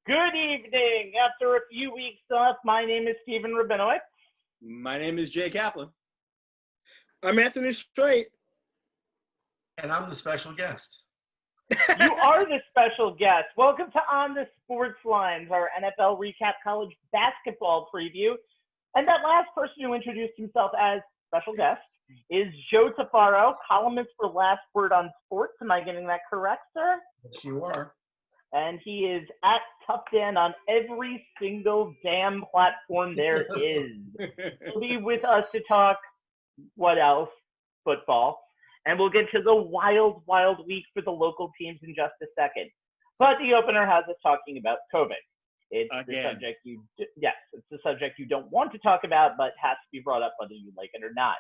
Good evening. After a few weeks off, my name is Rabinowitz. My name is Jay Kaplan. I'm Anthony Strait. And I'm the special guest. You are the special guest. Welcome to On the Sports Lines, our NFL recap college basketball preview. And that last person who introduced himself as special guest is Joe Tufaro, columnist for Last Word on Sports. Am I getting that correct, sir? Yes, you are. And he is at Tough Dan on every single damn platform there is. He'll be with us to talk, what else? Football. And we'll get to the wild, wild week for the local teams in just a second. But the opener has us talking about COVID. It's the subject it's the subject you don't want to talk about, but has to be brought up whether you like it or not.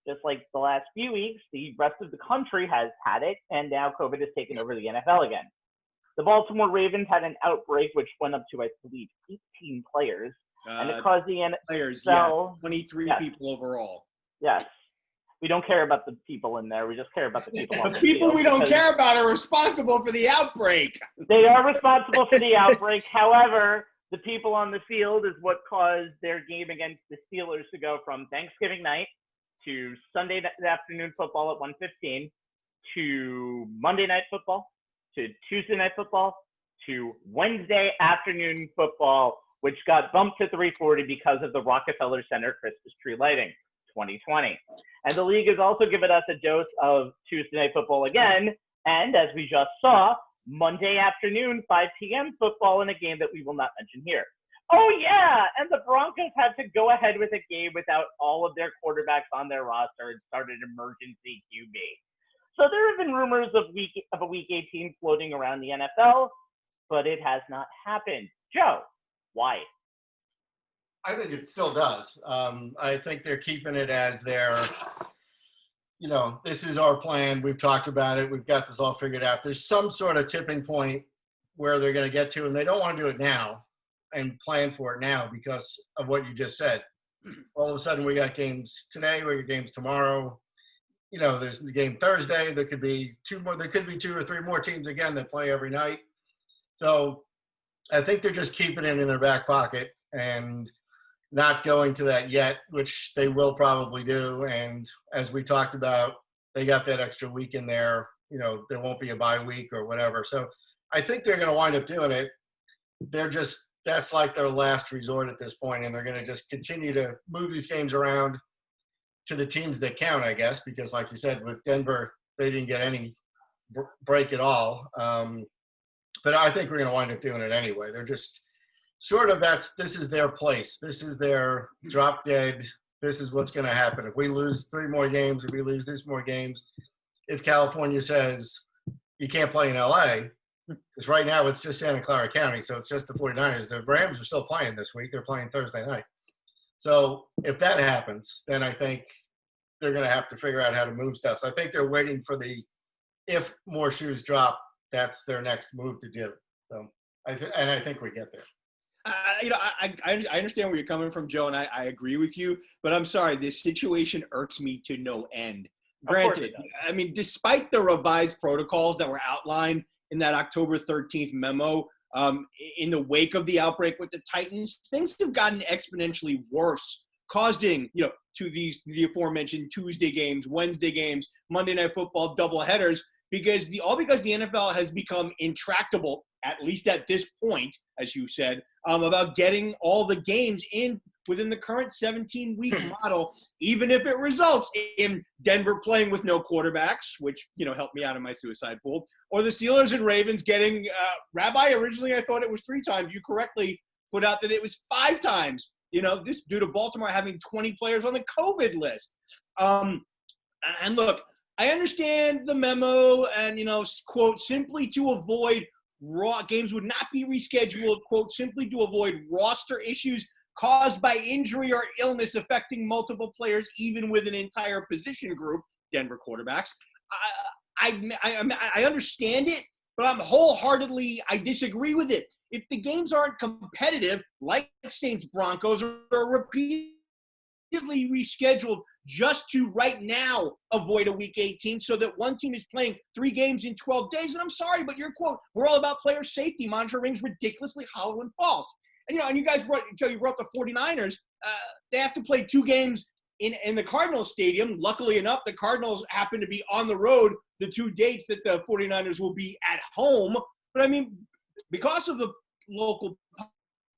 Just like the last few weeks, the rest of the country has had it, and now COVID has taken over the NFL again. The Baltimore Ravens had an outbreak, which went up to, I believe, 18 players, and it caused the NFL... 23 people overall. Yes. We don't care about the people in there. We just care about the people on the people field we don't care about are responsible for the outbreak. They are responsible for the outbreak. However, the people on the field is what caused their game against the Steelers to go from Thanksgiving night to Sunday afternoon football at 1:15 to Monday night football to Tuesday night football to Wednesday afternoon football, which got bumped to 3:40 because of the Rockefeller Center Christmas tree lighting 2020. And the league has also given us a dose of Tuesday night football again, and as we just saw, Monday afternoon 5 p.m. football in a game that we will not mention here. Oh yeah, and the Broncos had to go ahead with a game without all of their quarterbacks on their roster and started emergency QB. So there have been rumors of a week 18 floating around the NFL, but it has not happened. Joe, why? I think it still does. I think they're keeping it as their, this is our plan. We've talked about it. We've got this all figured out. There's some sort of tipping point where they're going to get to, and they don't want to do it now and plan for it now because of what you just said. All of a sudden, we got games today. We got games tomorrow. There's the game Thursday. There could be two more. There could be 2 or 3 more teams again that play every night. So I think they're just keeping it in their back pocket and not going to that yet, which they will probably do. And as we talked about, they got that extra week in there. There won't be a bye week or whatever. So I think they're going to wind up doing it. That's like their last resort at this point, and they're going to just continue to move these games around to the teams that count, I guess, because like you said, with Denver, they didn't get any break at all. But I think we're going to wind up doing it anyway. They're just sort of this is their place. This is their drop dead. This is what's going to happen. If we lose 3 more games, if we lose this more games, if California says you can't play in LA, because right now it's just Santa Clara County, so it's just the 49ers. The Rams are still playing this week. They're playing Thursday night. So if that happens, then I think they're going to have to figure out how to move stuff. So I think they're waiting for if more shoes drop, that's their next move to do. So I think we get there. I understand where you're coming from, Joe, and I agree with you. But I'm sorry, this situation irks me to no end. Granted, I mean, despite the revised protocols that were outlined in that October 13th memo, in the wake of the outbreak with the Titans, things have gotten exponentially worse, causing, to the aforementioned Tuesday games, Wednesday games, Monday Night Football doubleheaders, because the NFL has become intractable, at least at this point, as you said, about getting all the games in within the current 17-week model, even if it results in Denver playing with no quarterbacks, which, helped me out of my suicide pool, or the Steelers and Ravens getting Rabbi, originally I thought it was 3 times. You correctly put out that it was 5 times, just due to Baltimore having 20 players on the COVID list. And look, I understand the memo and, quote, simply to avoid games would not be rescheduled, quote, simply to avoid roster issues caused by injury or illness affecting multiple players, even with an entire position group, Denver quarterbacks. I understand it, but I disagree with it. If the games aren't competitive, like Saints Broncos or a repeat rescheduled just to right now avoid a week 18 so that one team is playing 3 games in 12 days. And I'm sorry, but your quote, we're all about player safety, monitoring is ridiculously hollow and false. And you guys Joe, you brought the 49ers. They have to play 2 games in the Cardinals stadium. Luckily enough, the Cardinals happen to be on the road the 2 dates that the 49ers will be at home. But I mean, because of the local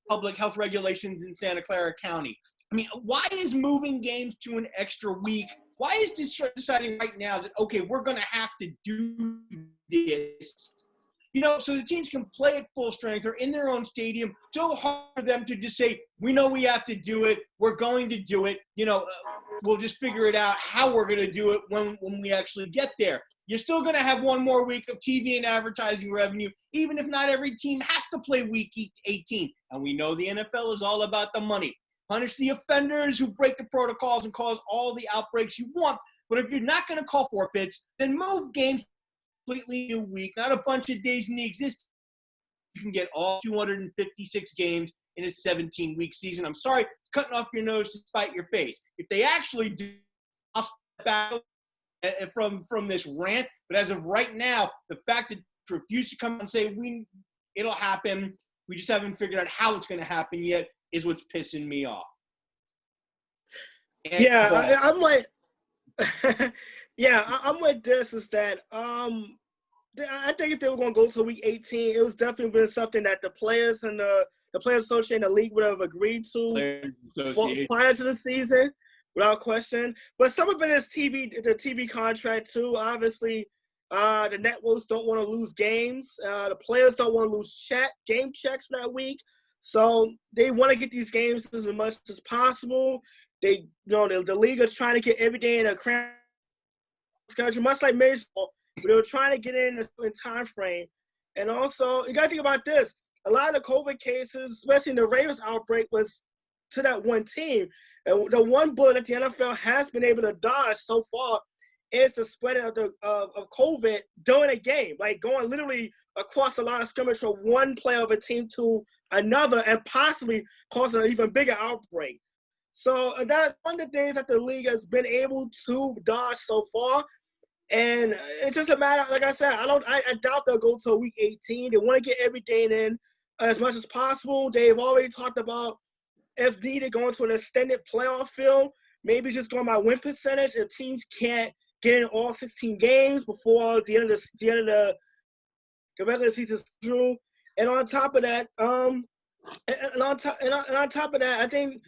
public health regulations in Santa Clara County, I mean, why is moving games to an extra week? Why is deciding right now that, okay, we're going to have to do this, so the teams can play at full strength. They're in their own stadium. So hard for them to just say, we know we have to do it. We're going to do it. We'll just figure it out how we're going to do it when we actually get there. You're still going to have one more week of TV and advertising revenue, even if not every team has to play week 18. And we know the NFL is all about the money. Punish the offenders who break the protocols and cause all the outbreaks you want. But if you're not going to call forfeits, then move games completely a week, not a bunch of days in the existing. You can get all 256 games in a 17-week season. I'm sorry, it's cutting off your nose to spite your face. If they actually do, I'll step back from this rant. But as of right now, the fact that they refuse to come and say it'll happen, we just haven't figured out how it's going to happen yet, is what's pissing me off. And I'm like, I'm with this. Is that I think if they were going to go to week 18, it was definitely been something that the players and the Players Association and the league would have agreed to prior to the season, without question. But some of it is the TV contract too. Obviously, the networks don't want to lose games. The players don't want to lose game checks for that week. So they want to get these games as much as possible. The league is trying to get every day in a cramped schedule, much like baseball. They were trying to get in time frame. And also, you got to think about this. A lot of the COVID cases, especially in the Ravens outbreak, was to that one team. And the one bullet that the NFL has been able to dodge so far is the spread of COVID during a game, like going literally across the line of scrimmage from one player of a team to another and possibly causing an even bigger outbreak. So that's one of the things that the league has been able to dodge so far. And it's just a matter, like I said, I doubt they'll go to week 18. They want to get everything in as much as possible. They've already talked about, if needed, going to an extended playoff field, maybe just going by win percentage if teams can't get in all 16 games before the end of the regular season through. And on top of that, I think,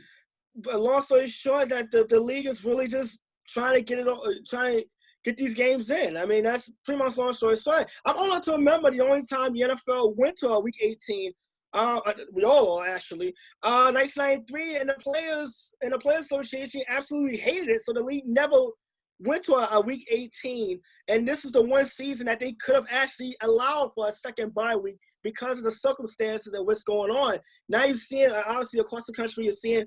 long story short, that the league is really just trying to get these games in. I mean, that's pretty much long story short. I'm old enough to remember the only time the NFL went to a week 18. We all are actually. 1993, and the Players Association absolutely hated it. So the league never went to a week 18, and this is the one season that they could have actually allowed for a second bye week because of the circumstances and what's going on. Now you're seeing, obviously across the country, you're seeing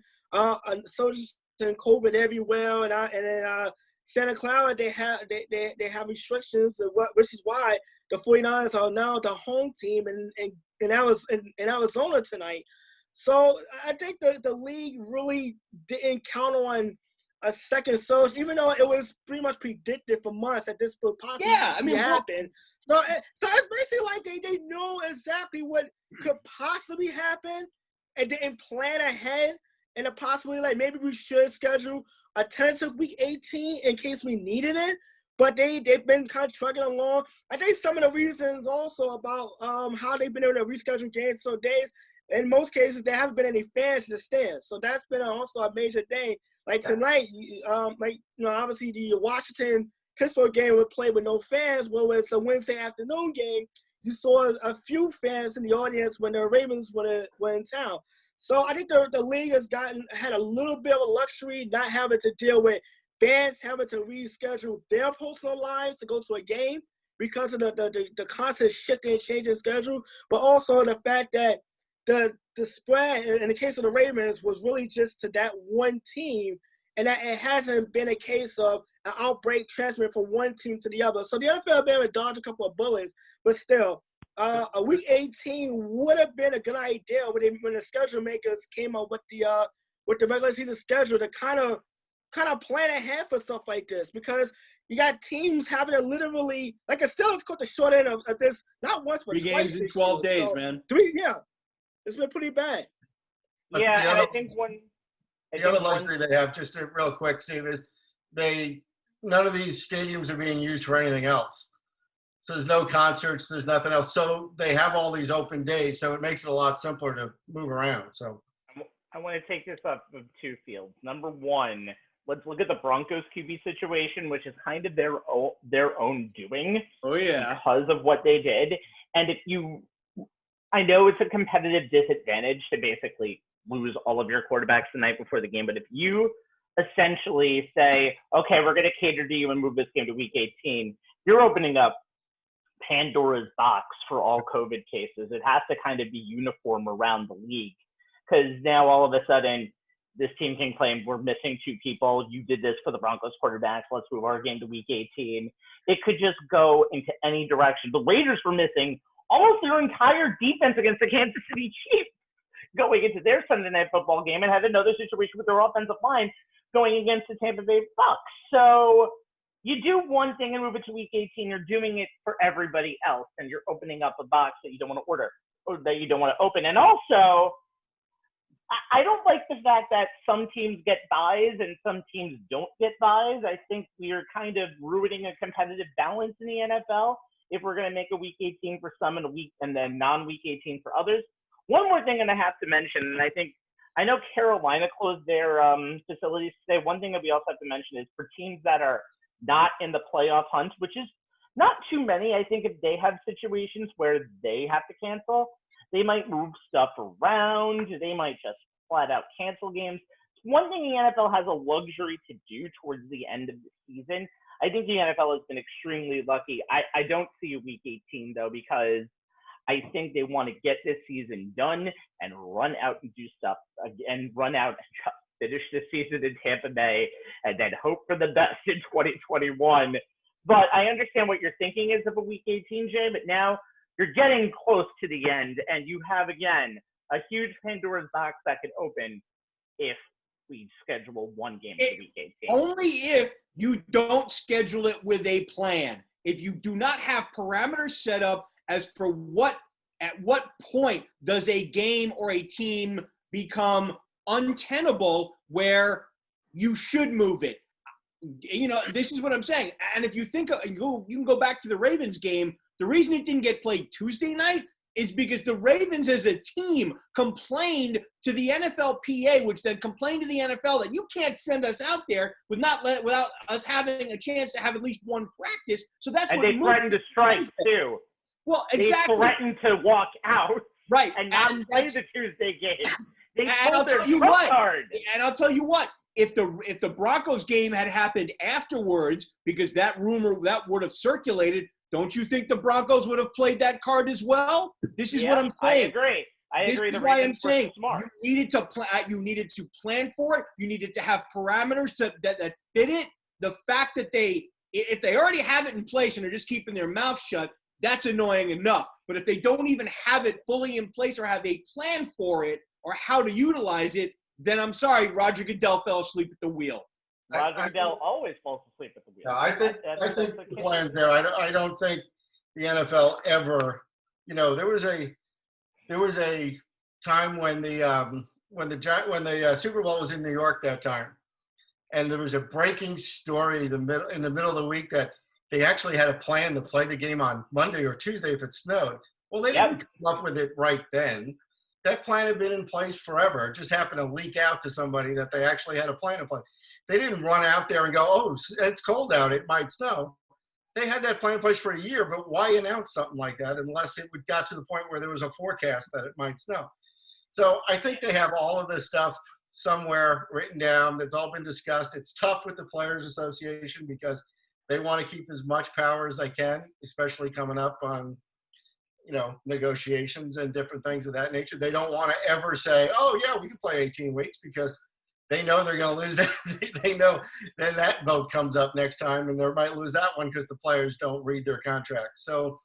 soldiers and COVID everywhere, and then Santa Clara, they have restrictions, which is why the 49ers are now the home team in Arizona tonight. So I think the league really didn't count on a second surge, even though it was pretty much predicted for months that this would possibly happen. So it's basically like they knew exactly what could possibly happen and didn't plan ahead, and possibly like maybe we should schedule a tentative week 18 in case we needed it. But they've been kind of trucking along. I think some of the reasons also about how they've been able to reschedule games so days, in most cases, there haven't been any fans in the stands. So that's been also a major thing. Like tonight, obviously the Washington-Pittsburgh game would play with no fans, whereas the Wednesday afternoon game, you saw a few fans in the audience when the Ravens were in town. So I think the league has had a little bit of a luxury not having to deal with fans having to reschedule their personal lives to go to a game because of the constant shifting and changing schedule, but also the fact that the spread in the case of the Ravens was really just to that one team, and that it hasn't been a case of an outbreak transmitted from one team to the other. So the NFL been able to dodge a couple of bullets, but still, a week 18 would have been a good idea when the schedule makers came up with the regular season schedule to kind of kind of plan ahead for stuff like this because you got teams having to literally, like the Steelers caught the short end of this, not once, but 3 twice games in this 12 year. days, So, man. 3, yeah. It's been pretty bad. But Yeah, the and other- I think The other luxury they have, just real quick, Steve, is none of these stadiums are being used for anything else. So there's no concerts, there's nothing else. So they have all these open days, so it makes it a lot simpler to move around. So I want to take this up of 2 fields. Number one, let's look at the Broncos QB situation, which is kind of their own doing. Oh, yeah. Because of what they did. And I know it's a competitive disadvantage to basically lose all of your quarterbacks the night before the game, but if you essentially say, okay, we're going to cater to you and move this game to week 18, you're opening up Pandora's box for all COVID cases. It has to kind of be uniform around the league because now all of a sudden this team can claim we're missing 2 people. You did this for the Broncos quarterbacks. Let's move our game to week 18. It could just go into any direction. The Raiders were missing almost their entire defense against the Kansas City Chiefs going into their Sunday Night Football game and had another situation with their offensive line going against the Tampa Bay Bucks. So you do one thing and move it to week 18, you're doing it for everybody else, and you're opening up a box that you don't want to order or that you don't want to open. And also, I don't like the fact that some teams get buys and some teams don't get buys. I think we are kind of ruining a competitive balance in the NFL if we're going to make a week 18 for some and then non-week 18 for others. One more thing that I have to mention, and I know Carolina closed their facilities today. One thing that we also have to mention is for teams that are not in the playoff hunt, which is not too many. I think if they have situations where they have to cancel, they might move stuff around. They might just flat out cancel games. One thing the NFL has a luxury to do towards the end of the season. I think the NFL has been extremely lucky. I don't see a week 18 though, because I think they want to get this season done and run out and do stuff and run out and just finish the season in Tampa Bay and then hope for the best in 2021. But I understand what you're thinking is of a week 18, Jay, but now you're getting close to the end and you have, again, a huge Pandora's box that could open if we schedule one game for week 18. Only if you don't schedule it with a plan. If you do not have parameters set up as for at what point does a game or a team become untenable where you should move it. This is what I'm saying. And if you think you can go back to the Ravens game, the reason it didn't get played Tuesday night is because the Ravens as a team complained to the NFLPA, which then complained to the NFL that you can't send us out there without us having a chance to have at least one practice. So that's and what they threatened to strike too. Well, exactly. They threatened to walk out, right, and not play the Tuesday game. They and I'll tell you what. If the Broncos game had happened afterwards, because that rumor that would have circulated, don't you think the Broncos would have played that card as well? This is what I'm saying. I agree. This is why I'm saying you needed to plan for it. You needed to have parameters that fit it. The fact that if they already have it in place and they're just keeping their mouth shut, that's annoying enough. But if they don't even have it fully in place or have a plan for it or how to utilize it, then I'm sorry, Roger Goodell fell asleep at the wheel. Roger Goodell always falls asleep at the wheel. No, I think the plan's there. I don't think the NFL ever. There was a time when the Super Bowl was in New York that time, and there was a breaking story in the middle of the week that they actually had a plan to play the game on Monday or Tuesday if it snowed. Well, they didn't come up with it right then. That plan had been in place forever. It just happened to leak out to somebody that they actually had a plan in place. They didn't run out there and go, oh, it's cold out, it might snow. They had that plan in place for a year, but why announce something like that unless it got to the point where there was a forecast that it might snow? So I think they have all of this stuff somewhere written down. That's all been discussed. It's tough with the Players Association because they want to keep as much power as they can, especially coming up on negotiations and different things of that nature. They don't want to ever say, oh, yeah, we can play 18 weeks because they know they're going to lose that. They know then that vote comes up next time and they might lose that one because the players don't read their contracts. So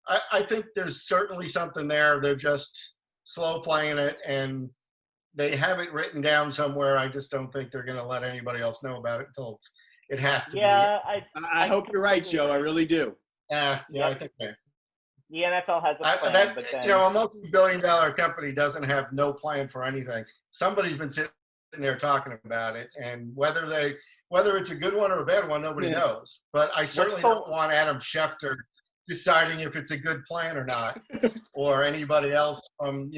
I think there's certainly something there. They're just slow playing it. And they have it written down somewhere. I just don't think they're going to let anybody else know about it until it has to Yeah, I hope you're right, Joe. I really do. be. Yeah, Yep. I think they. The NFL has a plan, but then a multi-billion-dollar company doesn't have no plan for anything. Somebody's been sitting there talking about it, and whether it's a good one or a bad one, nobody knows. But I certainly don't want Adam Schefter deciding if it's a good plan or not, or anybody else from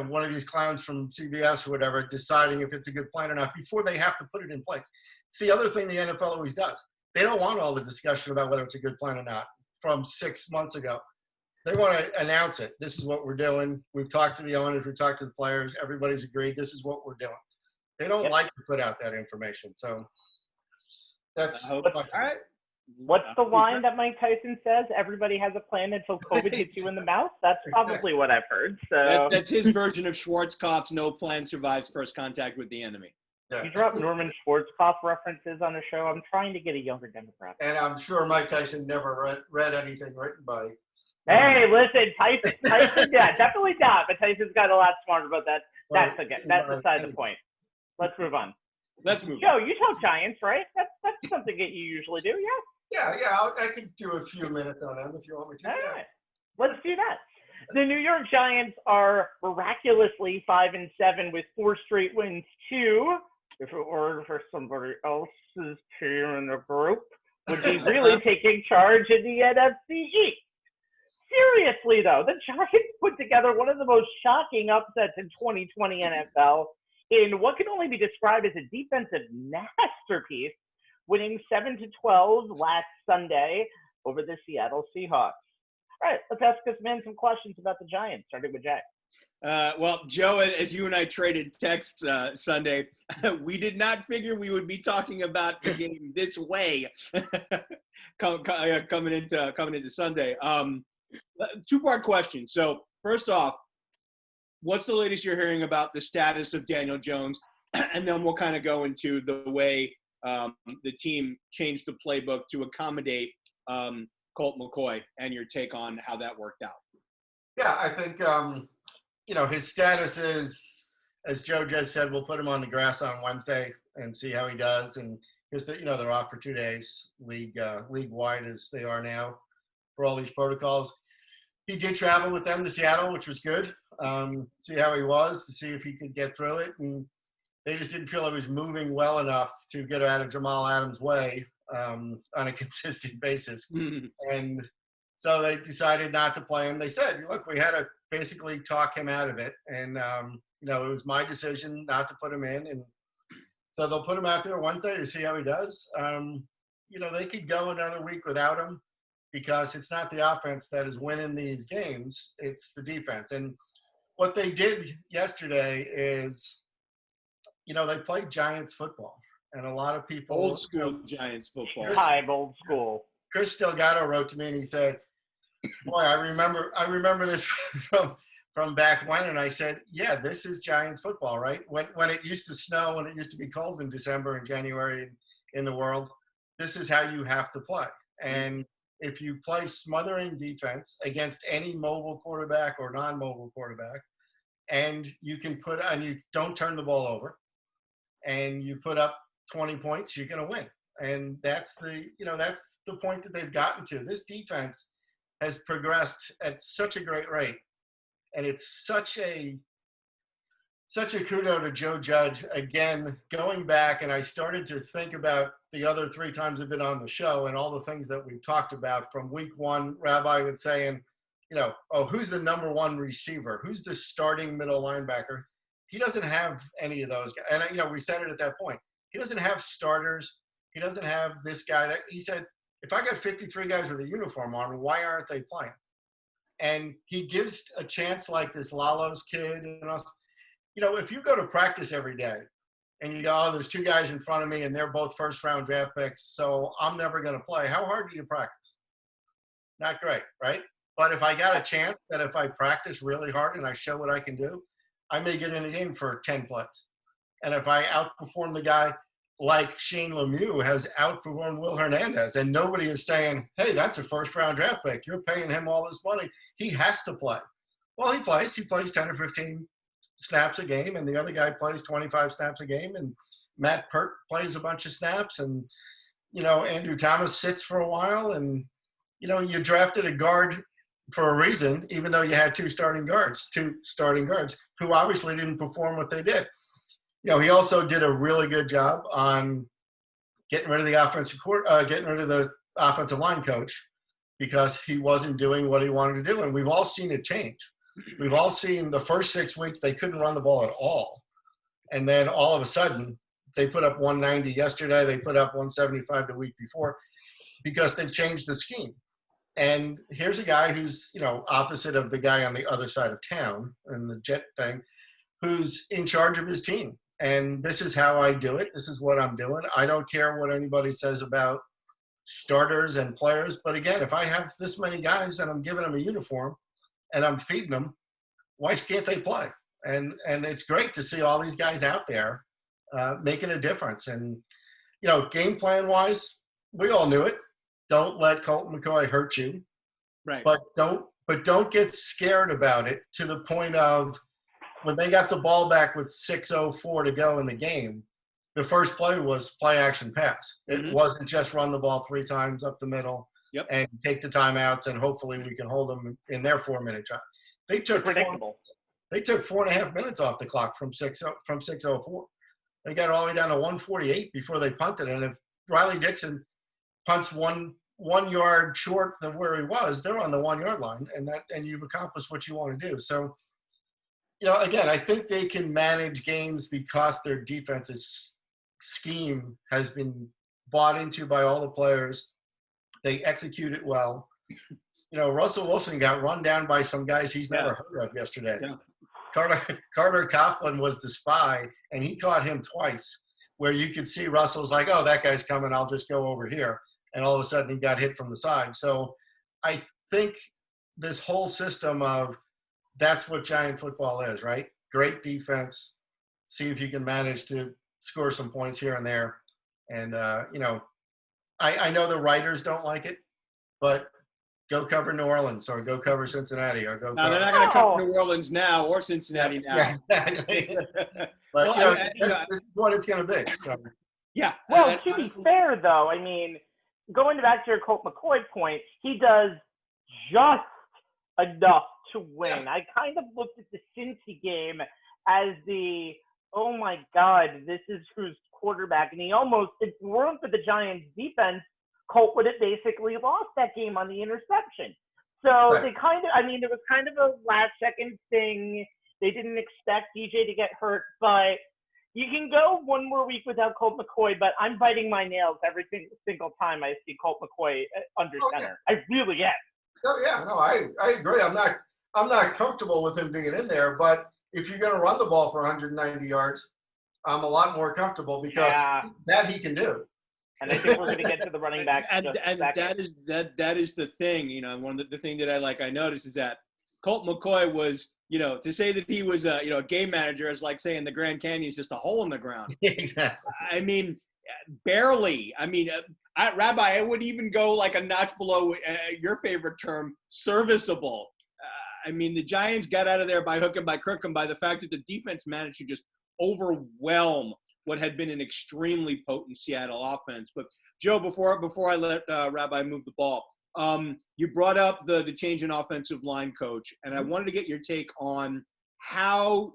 one of these clowns from CBS or whatever deciding if it's a good plan or not before they have to put it in place. It's the other thing the NFL always does. They don't want all the discussion about whether it's a good plan or not from 6 months ago. They want to announce it. This is what we're doing. We've talked to the owners. We've talked to the players. Everybody's agreed. This is what we're doing. They don't like to put out that information. So that's all right. What's the line that Mike Tyson says? Everybody has a plan until COVID hits you in the mouth. That's probably what I've heard. So That's his version of Schwarzkopf's "No plan survives first contact with the enemy." You drop Norman Schwarzkopf references on the show. I'm trying to get a younger demographic. And I'm sure Mike Tyson never read anything written by. Hey, listen, Tyson, yeah, definitely not. But Tyson's got a lot smarter about that. That's beside the point. Let's move on. Joe, you talk Giants, right? That's something that you usually do, yeah? Yeah. I could do a few minutes on them if you want me to. All right, let's do that. The New York Giants are miraculously 5-7 with 4 straight wins too. If it were for somebody else's team in the group, would be really taking charge in the NFC East. Seriously, though, the Giants put together one of the most shocking upsets in 2020 NFL in what can only be described as a defensive masterpiece, winning 7-12 last Sunday over the Seattle Seahawks. All right, let's ask this man some questions about the Giants, starting with Jay. Well, Joe, as you and I traded texts Sunday, we did not figure we would be talking about the game this way coming into Sunday. 2-part question. So first off, what's the latest you're hearing about the status of Daniel Jones? And then we'll kind of go into the way the team changed the playbook to accommodate Colt McCoy and your take on how that worked out. Yeah, I think his status is, as Joe just said, we'll put him on the grass on Wednesday and see how he does. And because they're off for 2 days, league-wide as they are now for all these protocols. He did travel with them to Seattle, which was good. See how he was, to see if he could get through it. And they just didn't feel it was moving well enough to get out of Jamal Adams' way on a consistent basis. Mm-hmm. And so they decided not to play him. They said, look, we had to basically talk him out of it. And, it was my decision not to put him in. And so they'll put him out there Wednesday to see how he does. They could go another week without him because it's not the offense that is winning these games. It's the defense. And what they did yesterday is, they played Giants football. And a lot of people – Old school Giants football. Time, old school. Chris Delgado wrote to me and he said, boy, I remember this from back when. And I said, yeah, this is Giants football, right? When it used to snow, when it used to be cold in December and January in the world, this is how you have to play. And if you play smothering defense against any mobile quarterback or non-mobile quarterback, and you don't turn the ball over, and you put up 20 points, you're going to win. And that's the point that they've gotten to. This defense has progressed at such a great rate. And it's such a kudo to Joe Judge. Again, going back, and I started to think about the other 3 times I've been on the show and all the things that we've talked about from week 1, Rabbi was saying, who's the number 1 receiver? Who's the starting middle linebacker? He doesn't have any of those guys. And, we said it at that point. He doesn't have starters. He doesn't have this guy. He said, if I got 53 guys with a uniform on, why aren't they playing? And he gives a chance like this Lalo's kid. And if you go to practice every day and you go, oh, there's 2 guys in front of me and they're both first-round draft picks, so I'm never going to play. How hard do you practice? Not great, right? But if I got a chance that if I practice really hard and I show what I can do, I may get in the game for 10 plays. And if I outperform the guy like Shane Lemieux has outperformed Will Hernandez, and nobody is saying, hey, that's a first-round draft pick. You're paying him all this money. He has to play. Well, he plays 10 or 15 snaps a game, and the other guy plays 25 snaps a game, and Matt Pert plays a bunch of snaps, and Andrew Thomas sits for a while, and you drafted a guard for a reason, even though you had two starting guards who obviously didn't perform what they did. He also did a really good job on getting rid of the offensive line coach, because he wasn't doing what he wanted to do. And we've all seen it change. We've all seen the first 6 weeks, they couldn't run the ball at all. And then all of a sudden, they put up 190 yesterday. They put up 175 the week before, because they've changed the scheme. And here's a guy who's, opposite of the guy on the other side of town and the jet thing, who's in charge of his team. And this is how I do it. This is what I'm doing. I don't care what anybody says about starters and players. But again, if I have this many guys and I'm giving them a uniform and I'm feeding them, why can't they play? And it's great to see all these guys out there making a difference. And, game plan wise, we all knew it. Don't let Colton McCoy hurt you. Right. But don't get scared about it to the point of when they got the ball back with 6:04 to go in the game, the first play was play action pass. It wasn't just run the ball 3 times up the middle and take the timeouts, and hopefully we can hold them in their 4-minute drive. They took 4.5 minutes off the clock from 6:04. They got all the way down to 1:48 before they punted. And if Riley Dixon punts one yard short of where he was, they're on the 1 yard line, and you've accomplished what you want to do. So, again, I think they can manage games because their defensive scheme has been bought into by all the players. They execute it well. Russell Wilson got run down by some guys he's never heard of yesterday. Yeah. Carter Kaplan was the spy, and he caught him twice, where you could see Russell's like, oh, that guy's coming, I'll just go over here. And all of a sudden he got hit from the side. So I think this whole system of that's what Giant football is, right? Great defense. See if you can manage to score some points here and there. And, I know the writers don't like it, but go cover New Orleans or go cover Cincinnati or go. No, they're not going to cover New Orleans now or Cincinnati now. Yeah, exactly. But this is what it's going to be. So. Yeah. Well, to be fair, though, I mean, going back to your Colt McCoy point, he does just enough to win. I kind of looked at the Cincy game as oh my God, this is who's quarterback. And he almost, if it weren't for the Giants defense, Colt would have basically lost that game on the interception. So They kind of, it was kind of a last second thing. They didn't expect DJ to get hurt, but you can go one more week without Colt McCoy, but I'm biting my nails every single time I see Colt McCoy under center. I really am. Oh yeah, no, I agree. I'm not comfortable with him being in there, but if you're going to run the ball for 190 yards, I'm a lot more comfortable because that he can do. And I think we're going to get to the running back. And that is the thing. One of the thing that I noticed is that Colt McCoy was, to say that he was a game manager is like saying the Grand Canyon is just a hole in the ground. Exactly. Barely. Rabbi, I would even go like a notch below your favorite term, serviceable. The Giants got out of there by hook and by crook, and by the fact that the defense managed to just overwhelm what had been an extremely potent Seattle offense. But Joe, before I let Rabbi move the ball, you brought up the change in offensive line coach, and I wanted to get your take on how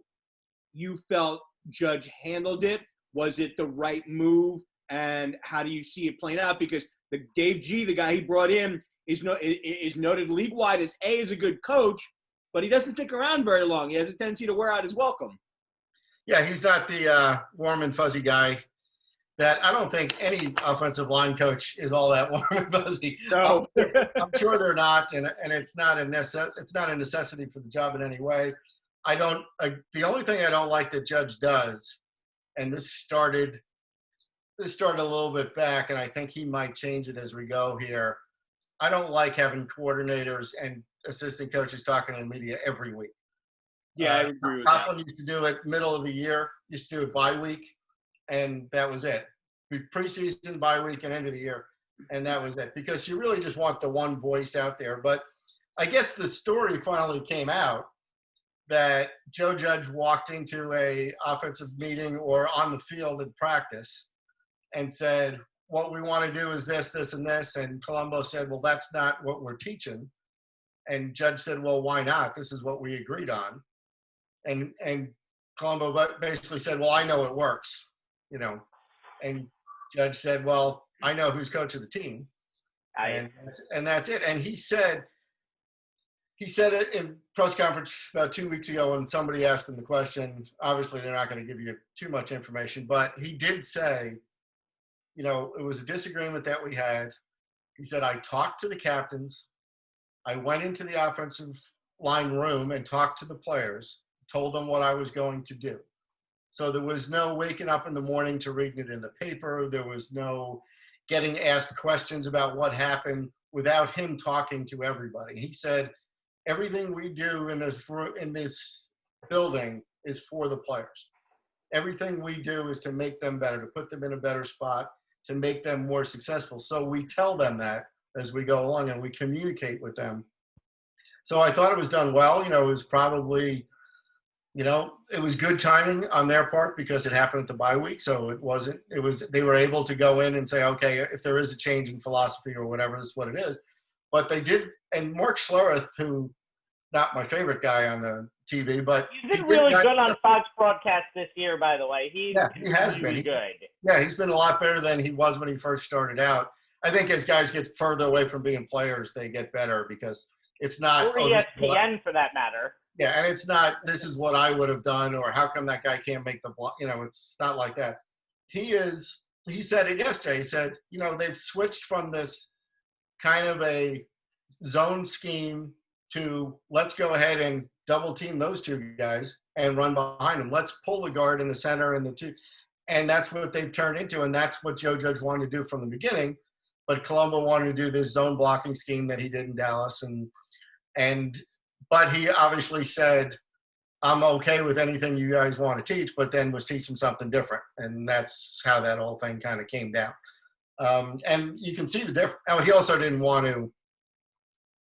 you felt Judge handled it. Was it the right move, and how do you see it playing out? Because the Dave G, the guy he brought in, is noted league-wide as a good coach, but he doesn't stick around very long. He has a tendency to wear out his welcome. Yeah, he's not the warm and fuzzy guy that I don't think any offensive line coach is all that warm and fuzzy. No. I'm sure they're not, and it's not a necessity for the job in any way. The only thing I don't like that Judge does, and this started a little bit back, and I think he might change it as we go here. I don't like having coordinators and assistant coaches talking to the media every week. Yeah, I agree with Kaplan that. used to do it middle of the year, used to do it bye week, and that was it. Preseason, bye week, and end of the year, and that was it. Because you really just want the one voice out there. But I guess the story finally came out that Joe Judge walked into a offensive meeting or on the field in practice and said, what we want to do is this, this, and this. And Colombo said, well, that's not what we're teaching. And Judge said, well, why not? This is what we agreed on. And Colombo basically said, well, I know it works, you know. And Judge said, well, I know who's coach of the team. And that's it. And he said it in press conference about 2 weeks ago when somebody asked him the question. Obviously, they're not going to give you too much information, but he did say, you know, it was a disagreement that we had. He said, I talked to the captains. I went into the offensive line room and talked to the players, told them what I was going to do. So there was no waking up in the morning to reading it in the paper. There was no getting asked questions about what happened without him talking to everybody. He said, everything we do in this building is for the players. Everything we do is to make them better, to put them in a better spot, to make them more successful. So we tell them that as we go along and we communicate with them. So I thought it was done well. You know, it was probably, you know, it was good timing on their part because it happened at the bye week. So they were able to go in and say, okay, if there is a change in philosophy or whatever, this is what it is. But they did, and Mark Schlereth, who, not my favorite guy on the TV, but he's been really good on Fox broadcast this year, by the way. He has been good. Yeah, he's been a lot better than he was when he first started out. I think as guys get further away from being players, they get better because it's not. Or ESPN for that matter. Yeah, and it's not, this is what I would have done, or how come that guy can't make the block? You know, it's not like that. He said it yesterday. He said, you know, they've switched from this kind of a zone scheme to let's go ahead and double team those two guys and run behind them. Let's pull the guard in the center and the two. And that's what they've turned into. And that's what Joe Judge wanted to do from the beginning. But Colombo wanted to do this zone blocking scheme that he did in Dallas. But he obviously said, I'm okay with anything you guys want to teach, but then was teaching something different. And that's how that whole thing kind of came down. And you can see the difference. Oh, he also didn't want to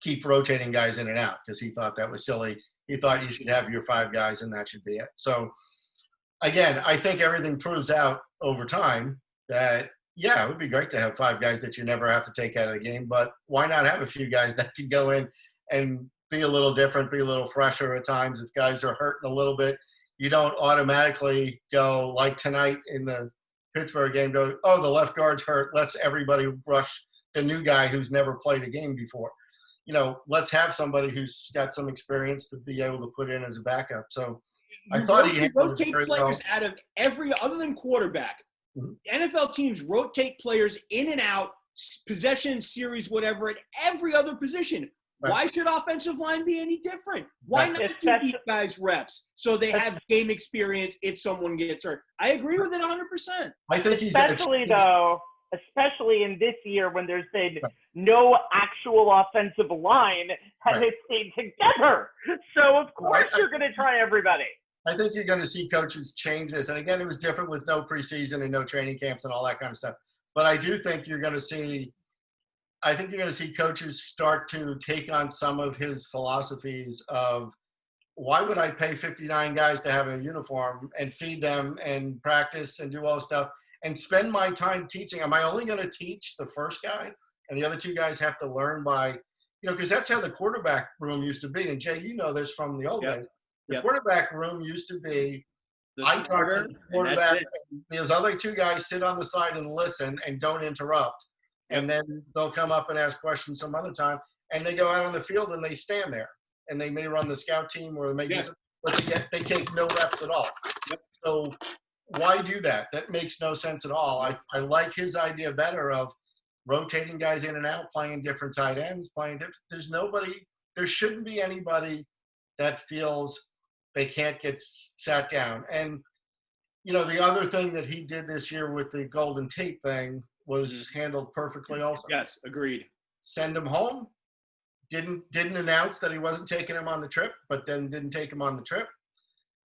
keep rotating guys in and out because he thought that was silly. He thought you should have your 5 guys and that should be it. So, again, I think everything proves out over time that, yeah, it would be great to have 5 guys that you never have to take out of the game, but why not have a few guys that can go in and be a little different, be a little fresher at times. If guys are hurting a little bit, you don't automatically go like tonight in the Pittsburgh game, go, oh, the left guard's hurt. Let's everybody rush the new guy who's never played a game before. You know, let's have somebody who's got some experience to be able to put in as a backup. So I thought he rotate players out of every other than quarterback. Mm-hmm. NFL teams rotate players in and out, possession, series, whatever, at every other position. Right. Why should offensive line be any different? Why not give these guys reps so they have game experience if someone gets hurt? I agree with it 100%. I think especially in this year when there's been no actual offensive line has stayed together. So, of course, you're going to try everybody. I think you're going to see coaches change this. And, again, it was different with no preseason and no training camps and all that kind of stuff. But I do think you're going to see – I think you're going to see coaches start to take on some of his philosophies of why would I pay 59 guys to have a uniform and feed them and practice and do all this stuff and spend my time teaching? Am I only going to teach the first guy and the other 2 guys have to learn by, you know, because that's how the quarterback room used to be. And Jay, you know this from the old days. The quarterback room used to be, I talk to the quarterback, and those other 2 guys sit on the side and listen and don't interrupt. And then they'll come up and ask questions some other time. And they go out on the field and they stand there. And they may run the scout team or maybe, but they take no reps at all. So why do that? That makes no sense at all. I like his idea better of rotating guys in and out, playing different tight ends, playing different. There shouldn't be anybody that feels they can't get sat down. And, you know, the other thing that he did this year with the Golden Tate thing was handled perfectly also. Yes, agreed. Send him home. Didn't announce that he wasn't taking him on the trip, but then didn't take him on the trip.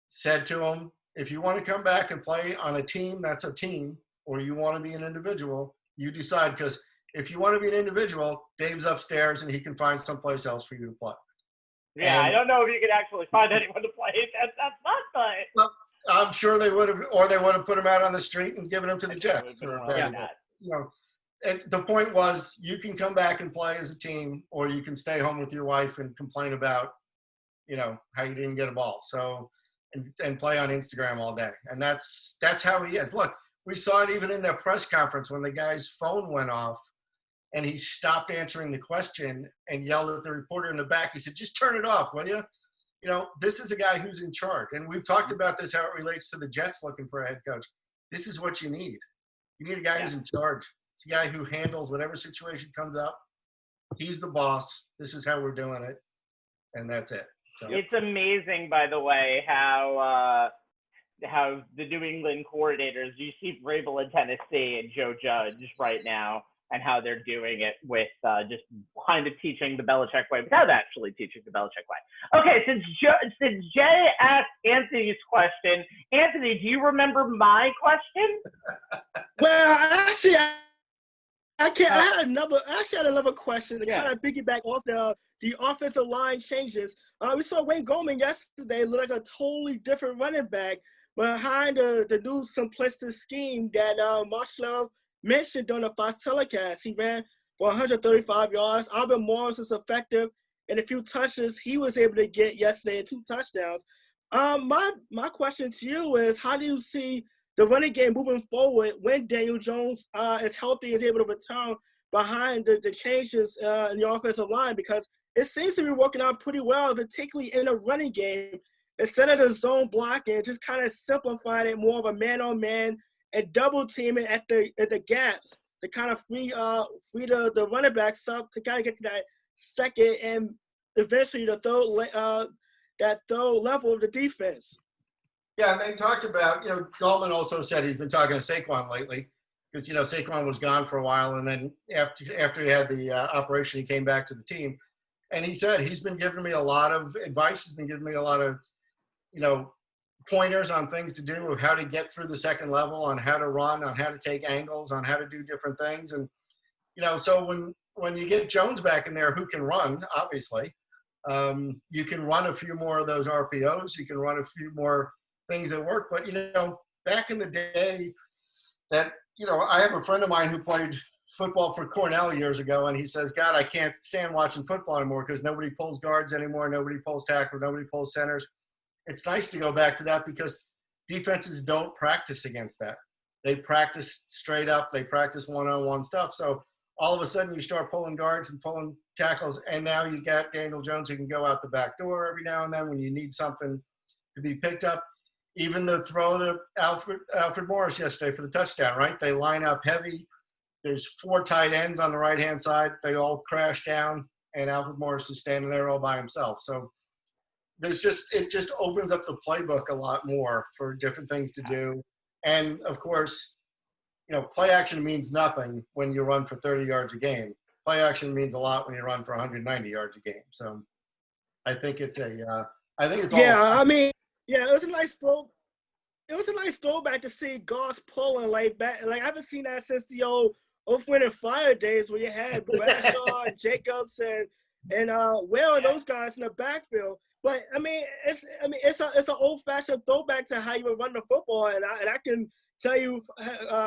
Said to him, if you want to come back and play on a team, that's a team, or you want to be an individual, you decide. Because if you want to be an individual, Dave's upstairs and he can find someplace else for you to play. Yeah, And, I don't know if you could actually find anyone to play against that spot, but well, I'm sure they would have, or they would have put him out on the street and given him to the it Jets would have been for more a like bad. that. You know, and the point was you can come back and play as a team, or you can stay home with your wife and complain about, you know, how you didn't get a ball. So, and play on Instagram all day. And that's how he is. Look, we saw it even in the press conference when the guy's phone went off and he stopped answering the question and yelled at the reporter in the back. He said, just turn it off, will you? You know, this is a guy who's in charge. And we've talked about this, how it relates to the Jets looking for a head coach. This is what you need. You need a guy who's in charge. It's a guy who handles whatever situation comes up. He's the boss. This is how we're doing it. And that's it. So. It's amazing, by the way, how the New England coordinators, you see Vrabel in Tennessee and Joe Judge right now, and how they're doing it with just kind of teaching the Belichick way without actually teaching the Belichick way. Okay, since Jay asked Anthony's question, Anthony, do you remember my question? Well, actually, I had another question to kind of piggyback off the offensive line changes. We saw Wayne Goldman yesterday look like a totally different running back behind the new simplistic scheme that Marshall mentioned during the Fox telecast. He ran for 135 yards. Albert Morris is effective in a few touches he was able to get yesterday and 2 touchdowns. My question to you is, how do you see the running game moving forward when Daniel Jones is healthy and is able to return behind the changes in the offensive line? Because it seems to be working out pretty well, particularly in the running game. Instead of the zone blocking, just kind of simplifying it, more of a man-on-man and double teaming at the gaps to kind of free the running backs up to kind of get to that second and eventually the third level of the defense. Yeah, and they talked about, you know, Goldman also said he's been talking to Saquon lately because, you know, Saquon was gone for a while. And then after he had the operation, he came back to the team. And he said he's been giving me a lot of advice. He's been giving me a lot of, you know, pointers on things to do, of how to get through the second level, on how to run, on how to take angles, on how to do different things. And, you know, so when you get Jones back in there who can run, obviously, you can run a few more of those RPOs. You can run a few more things that work. But, you know, back in the day that, you know, I have a friend of mine who played football for Cornell years ago, and he says, God, I can't stand watching football anymore because nobody pulls guards anymore. Nobody pulls tackles. Nobody pulls centers. It's nice to go back to that because defenses don't practice against that. They practice straight up. They practice one-on-one stuff. So all of a sudden you start pulling guards and pulling tackles, and now you got Daniel Jones who can go out the back door every now and then when you need something to be picked up. Even the throw to Alfred Morris yesterday for the touchdown, right? They line up heavy. There's 4 tight ends on the right-hand side. They all crash down, and Alfred Morris is standing there all by himself. So it just opens up the playbook a lot more for different things to do. And, of course, you know, play action means nothing when you run for 30 yards a game. Play action means a lot when you run for 190 yards a game. So I think it's it was a nice throw. It was a nice throwback to see Goss pulling like back. Like I haven't seen that since the old Earth, Wind, and Fire days where you had Bradshaw and Jacobs and Will and those guys in the backfield. But I mean, it's an old-fashioned throwback to how you would run the football. And I can tell you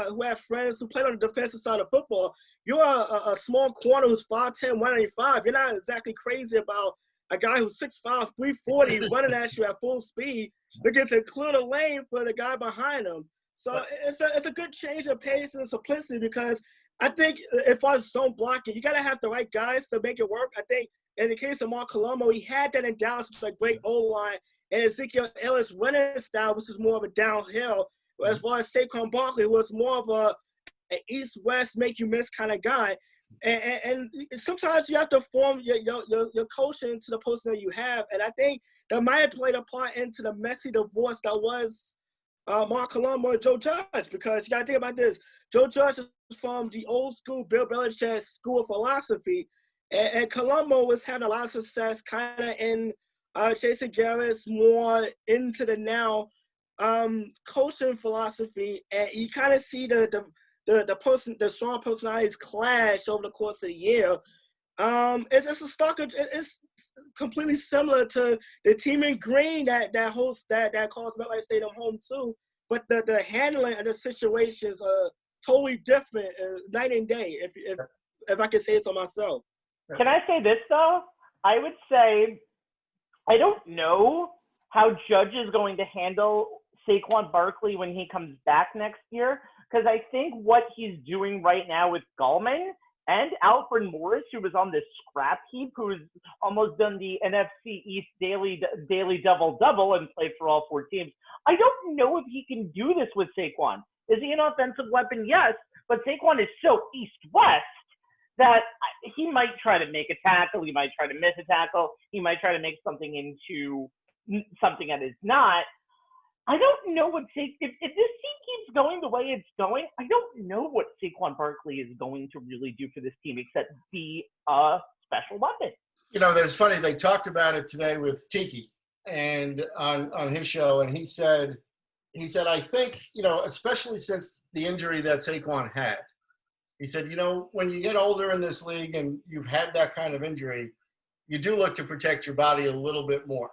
who have friends who played on the defensive side of football. You're a small corner who's 5'10", 185. You're not exactly crazy about a guy who's 6'5", 340 running at you at full speed, looking to clear the lane for the guy behind him. So it's a good change of pace and simplicity because I think if I was zone blocking, you got to have the right guys to make it work. I think in the case of Mark Colombo, he had that in Dallas with a great O-line and Ezekiel Ellis running style, which is more of a downhill. As far as Saquon Barkley, who was more of an east-west make-you-miss kind of guy. And sometimes you have to form your coaching to the person that you have. And I think that might have played a part into the messy divorce that was Mark Colombo and Joe Judge, because you got to think about this. Joe Judge is from the old school Bill Belichick school of philosophy, and Colombo was having a lot of success kind of in Jason Garrett's more into the now coaching philosophy, and you kind of see the strong personalities clash over the course of the year. It's a stock. It's completely similar to the team in green that hosts that calls MetLife Stadium home too. But the handling of the situations are totally different, night and day. If I can say it so myself. Can I say this though? I would say I don't know how Judge is going to handle Saquon Barkley when he comes back next year, because I think what he's doing right now with Gallman and Alfred Morris, who was on this scrap heap, who's almost done the NFC East daily double-double and played for all 4 teams. I don't know if he can do this with Saquon. Is he an offensive weapon? Yes, but Saquon is so east-west that he might try to make a tackle, he might try to miss a tackle, he might try to make something into something that is not. I don't know what if this team keeps going the way it's going, I don't know what Saquon Barkley is going to really do for this team except be a special weapon. You know, it's funny, they talked about it today with Tiki and on his show, and he said, I think, you know, especially since the injury that Saquon had, he said, you know, when you get older in this league and you've had that kind of injury, you do look to protect your body a little bit more.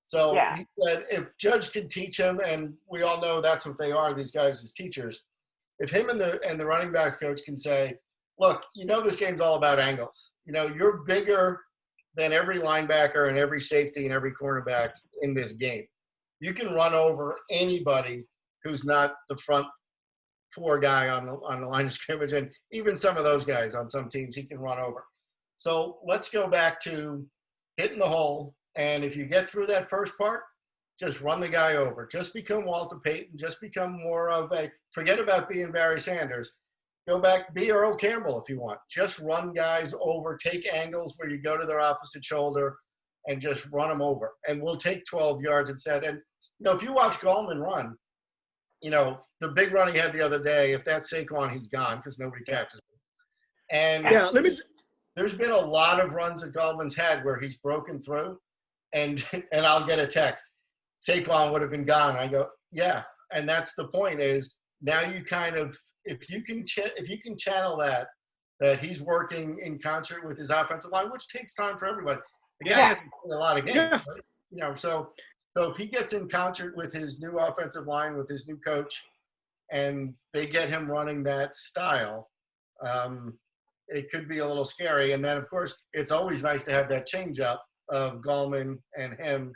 So yeah. He said if Judge can teach him, and we all know that's what they are, these guys as teachers, if him and the running backs coach can say, look, you know this game's all about angles. You know, you're bigger than every linebacker and every safety and every cornerback in this game. You can run over anybody who's not the front 4 guy on the line of scrimmage, and even some of those guys on some teams he can run over. So let's go back to hitting the hole. And if you get through that first part, just run the guy over. Just become Walter Payton. Just become more of a – forget about being Barry Sanders. Go back, be Earl Campbell if you want. Just run guys over. Take angles where you go to their opposite shoulder and just run them over. And we'll take 12 yards instead. And, you know, if you watch Gallman run, you know, the big run he had the other day, if that's Saquon, he's gone because nobody catches him. And yeah, there's been a lot of runs that Gallman's had where he's broken through. And I'll get a text, Saquon would have been gone. I go, yeah. And that's the point is now you kind of, if you can channel that he's working in concert with his offensive line, which takes time for everybody. The guy hasn't played a lot of games, right? You know, so if he gets in concert with his new offensive line, with his new coach, and they get him running that style, it could be a little scary. And then, of course, it's always nice to have that change up of Gallman and him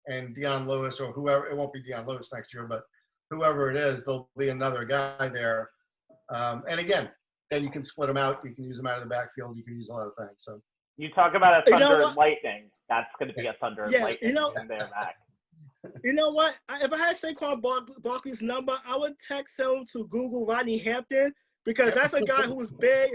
and Deion Lewis or whoever. It won't be Deion Lewis next year, but whoever it is, there'll be another guy there. And again, then you can split them out. You can use them out of the backfield. You can use a lot of things. So you talk about a Thunder and Lightning. That's going to be a Thunder and Lightning. You know, and they're back. You know what? If I had Saquon Barkley's number, I would text him to Google Rodney Hampton because that's a guy who's big,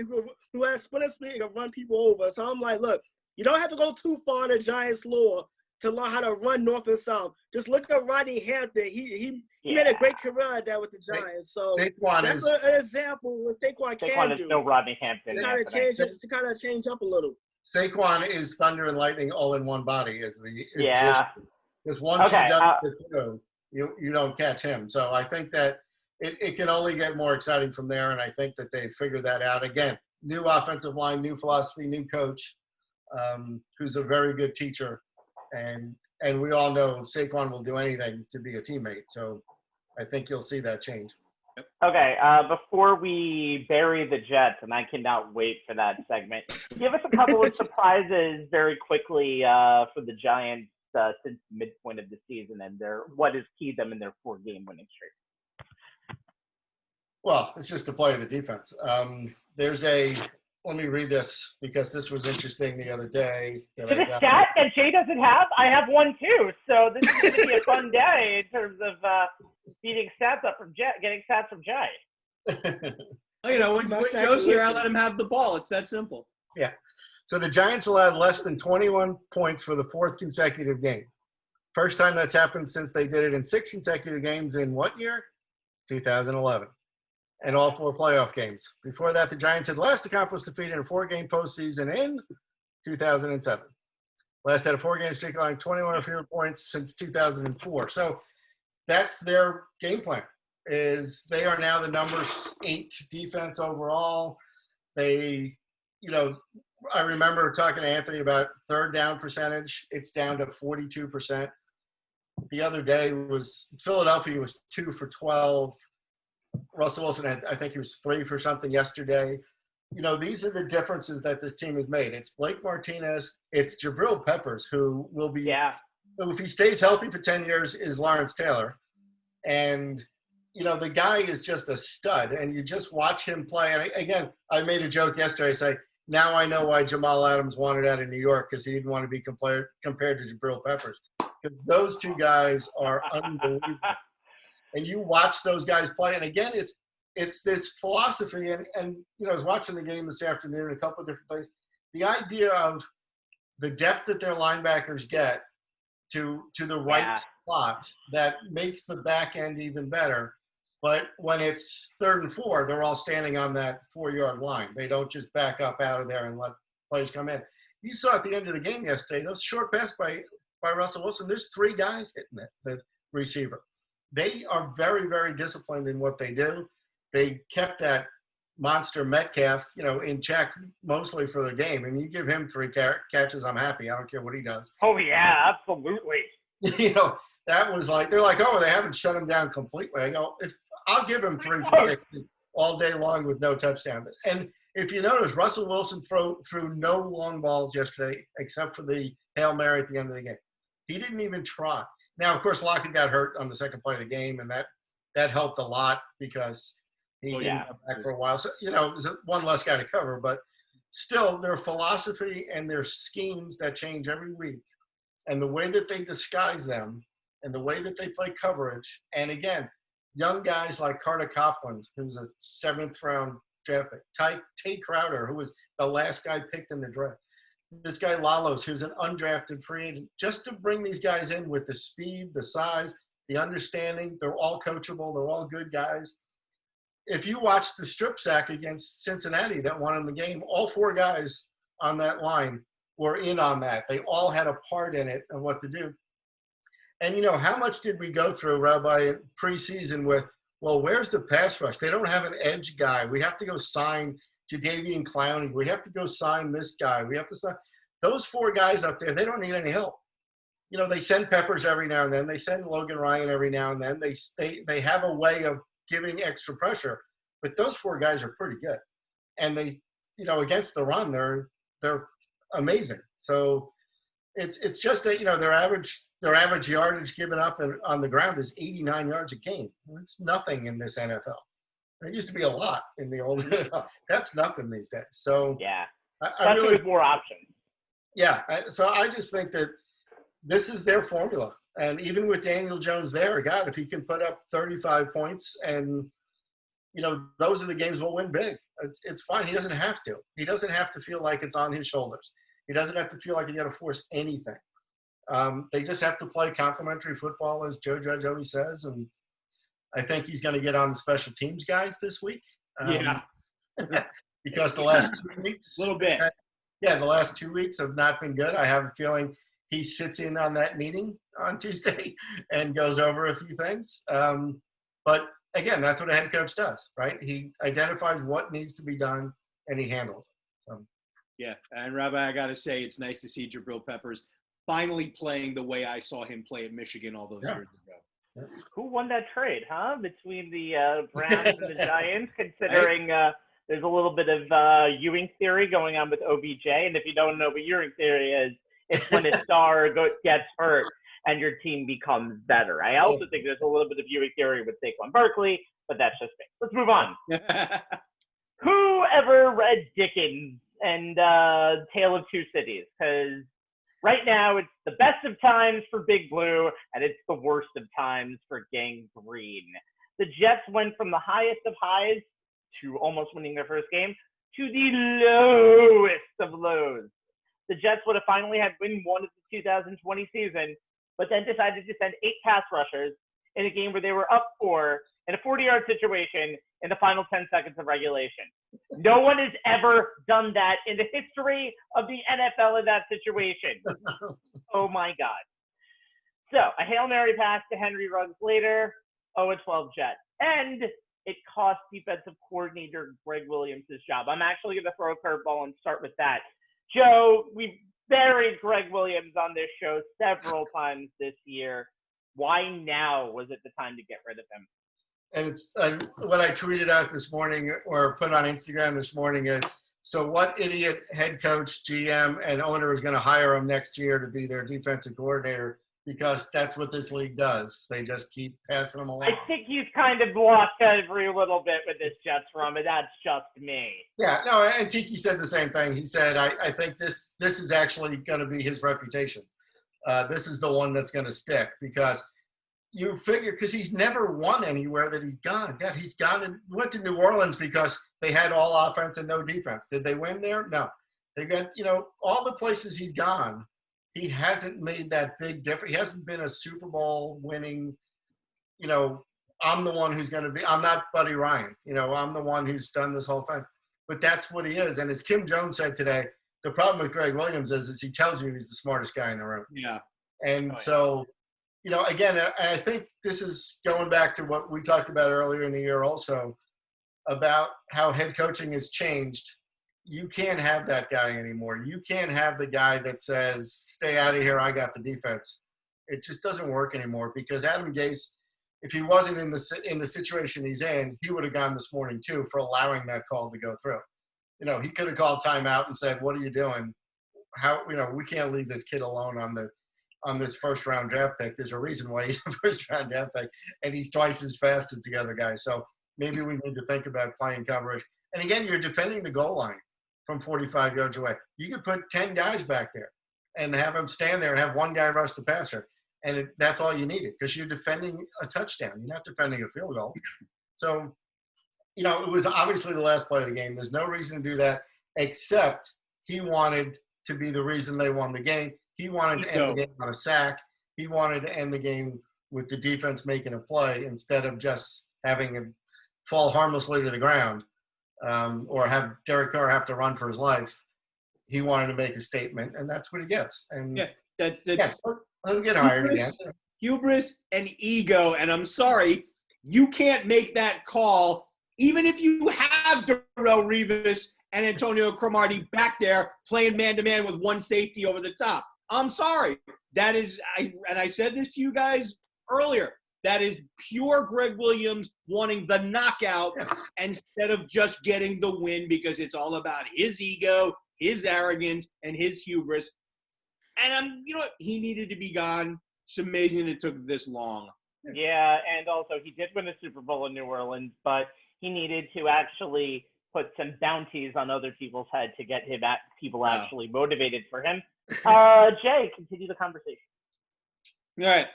who has splinter speed and can run people over. So I'm like, look, you don't have to go too far in the Giants' lore to learn how to run north and south. Just look at Rodney Hampton. He made a great career at that with the Giants. So that's an example what Saquon can do. Is no Rodney Hampton. To kind of change up a little. Saquon is thunder and lightning all in one body. Is the issue. Because once he does it through, you don't catch him. So I think that it can only get more exciting from there, and I think that they figured that out. Again, new offensive line, new philosophy, new coach. Who's a very good teacher, and we all know Saquon will do anything to be a teammate. So I think you'll see that change. Okay, before we bury the Jets, and I cannot wait for that segment, give us a couple of surprises very quickly for the Giants since midpoint of the season and what has keyed them in their 4-game winning streak. Well, it's just the play of the defense. Let me read this because this was interesting the other day. Is it a stat that Jay doesn't have? I have one too. So this is going to be a fun day in terms of getting stats from Jay. You know, when Joe's here, I let him have the ball. It's that simple. Yeah. So the Giants allowed less than 21 points for the 4th consecutive game. First time that's happened since they did it in 6 consecutive games in what year? 2011. And all 4 playoff games. Before that, the Giants had last accomplished defeat in a 4-game postseason in 2007. Last had a 4-game streak allowing 21 or fewer points since 2004. So that's their game plan. Is they are now the number 8 defense overall. They I remember talking to Anthony about third down percentage. It's down to 42%. The other day Philadelphia was 2 for 12. Russell Wilson, I think he was 3 for something yesterday. These are the differences that this team has made. It's Blake Martinez. It's Jabril Peppers, who will be, if he stays healthy for 10 years, is Lawrence Taylor. And, the guy is just a stud. And you just watch him play. And again, I made a joke yesterday. I say, now I know why Jamal Adams wanted out of New York, because he didn't want to be compared to Jabril Peppers. Because those two guys are unbelievable. And you watch those guys play. And again, it's this philosophy. And I was watching the game this afternoon in a couple of different places. The idea of the depth that their linebackers get to the right spot that makes the back end even better. But when it's 3rd and 4, they're all standing on that 4-yard line. They don't just back up out of there and let plays come in. You saw at the end of the game yesterday, those short passes by Russell Wilson, there's 3 guys hitting the receiver. They are very, very disciplined in what they do. They kept that monster Metcalf, in check mostly for the game. And you give him 3 catches, I'm happy. I don't care what he does. Oh, yeah, absolutely. That was like, they're like, oh, they haven't shut him down completely. I go, I'll give him 3 all day long with no touchdown. And if you notice, Russell Wilson threw no long balls yesterday except for the Hail Mary at the end of the game. He didn't even try. Now, of course, Lockett got hurt on the second play of the game, and that helped a lot because he didn't come back for a while. So, it was one less guy to cover. But still, their philosophy and their schemes that change every week, and the way that they disguise them, and the way that they play coverage, and again, young guys like Carter Kaplan, who's a 7th-round draft pick, Tate Crowder, who was the last guy picked in the draft, this guy Lalos, who's an undrafted free agent, just to bring these guys in with the speed, the size, the understanding. They're all coachable. They're all good guys. If you watch the strip sack against Cincinnati that won in the game, all 4 guys on that line were in on that. They all had a part in it of what to do. And, how much did we go through, Rabbi, preseason with, well, where's the pass rush? They don't have an edge guy. We have to go sign Jadeveon Clowney. We have to go sign this guy. We have to sign those 4 guys up there. They don't need any help. They send Peppers every now and then. They send Logan Ryan every now and then. They have a way of giving extra pressure. But those 4 guys are pretty good. And they, against the run, they're amazing. So it's just that, their average yardage given up on the ground is 89 yards a game. It's nothing in this NFL. It used to be a lot in the old NFL. That's nothing these days. So yeah, I really with more options. Yeah, so I just think that this is their formula. And even with Daniel Jones there, God, if he can put up 35 points and, those are the games we'll win big. It's fine. He doesn't have to. He doesn't have to feel like it's on his shoulders. He doesn't have to feel like he got to force anything. They just have to play complementary football, as Joe Judge always says. And I think he's going to get on the special teams guys this week. Because the last 2 weeks. A little bit. The last 2 weeks have not been good. I have a feeling he sits in on that meeting on Tuesday and goes over a few things. But, again, that's what a head coach does, right? He identifies what needs to be done, and he handles it. Yeah, and Rabbi, I got to say, it's nice to see Jabril Peppers finally playing the way I saw him play at Michigan all those years ago. Who won that trade, between the Browns and the Giants, considering there's a little bit of Ewing theory going on with OBJ. And if you don't know what Ewing theory is, it's when a star gets hurt and your team becomes better. I also think there's a little bit of Ewing theory with Saquon Barkley, but that's just me. Let's move on. Who ever read Dickens and Tale of Two Cities? Because right now it's the best of times for Big Blue, and it's the worst of times for Gang Green. The Jets went from the highest of highs to almost winning their first game to the lowest of lows. The Jets would have finally had win one of the 2020 season, but then decided to send 8 pass rushers in a game where they were up 4 in a 40-yard situation in the final 10 seconds of regulation. No one has ever done that in the history of the NFL in that situation. Oh, my God. So, a Hail Mary pass to Henry Ruggs later, 0-12 Jets. And it cost defensive coordinator Greg Williams his job. I'm actually going to throw a curveball and start with that. Joe, we've buried Greg Williams on this show several times this year. Why now was it the time to get rid of him? And it's what I tweeted out this morning or put on Instagram this morning is, so what idiot head coach, GM, and owner is going to hire him next year to be their defensive coordinator? Because that's what this league does. They just keep passing them along. I think he's kind of blocked every little bit with this Jets run, but that's just me. Yeah, no, and Tiki said the same thing. He said, I think this is actually going to be his reputation. This is the one that's going to stick because you figure, because he's never won anywhere that he's gone. God, he's gone and went to New Orleans because they had all offense and no defense. Did they win there? No. They got, all the places he's gone, he hasn't made that big difference. He hasn't been a Super Bowl winning, I'm the one who's going to be, I'm not Buddy Ryan. I'm the one who's done this whole thing. But that's what he is. And as Kim Jones said today, the problem with Greg Williams is he tells you he's the smartest guy in the room. Yeah. And so, again, I think this is going back to what we talked about earlier in the year also about how head coaching has changed. You can't have that guy anymore. You can't have the guy that says, stay out of here, I got the defense. It just doesn't work anymore because Adam Gase, if he wasn't in the situation he's in, he would have gone this morning too for allowing that call to go through. He could have called timeout and said, what are you doing? We can't leave this kid alone on this first-round draft pick. There's a reason why he's a first-round draft pick, and he's twice as fast as the other guy. So maybe we need to think about playing coverage. And, again, you're defending the goal line from 45 yards away. You could put 10 guys back there and have them stand there and have one guy rush the passer, and that's all you needed because you're defending a touchdown. You're not defending a field goal. So, it was obviously the last play of the game. There's no reason to do that except he wanted to be the reason they won the game. He wanted to end the game on a sack. He wanted to end the game with the defense making a play instead of just having him fall harmlessly to the ground or have Derek Carr have to run for his life. He wanted to make a statement, and that's what he gets. And that's he'll get hired again. Hubris and ego, and I'm sorry, you can't make that call even if you have Darrelle Revis and Antonio Cromartie back there playing man-to-man with one safety over the top. I'm sorry. That is, I said this to you guys earlier, that is pure Greg Williams wanting the knockout instead of just getting the win because it's all about his ego, his arrogance, and his hubris. And he needed to be gone. It's amazing it took this long. Yeah, and also he did win a Super Bowl in New Orleans, but he needed to actually put some bounties on other people's head to get people actually motivated for him. Jay, continue the conversation. All right.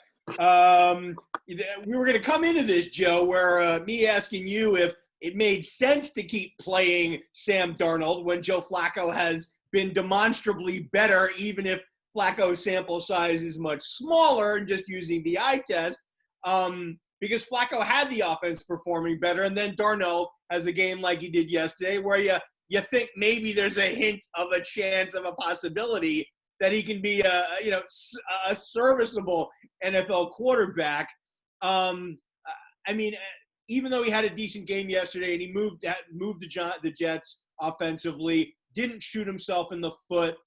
We were going to come into this, Joe, where me asking you if it made sense to keep playing Sam Darnold when Joe Flacco has been demonstrably better, even if Flacco's sample size is much smaller and just using the eye test, because Flacco had the offense performing better, and then Darnold has a game like he did yesterday where you think maybe there's a hint of a chance of a possibility that he can be a serviceable NFL quarterback. Even though he had a decent game yesterday and he moved the Jets offensively, didn't shoot himself in the foot,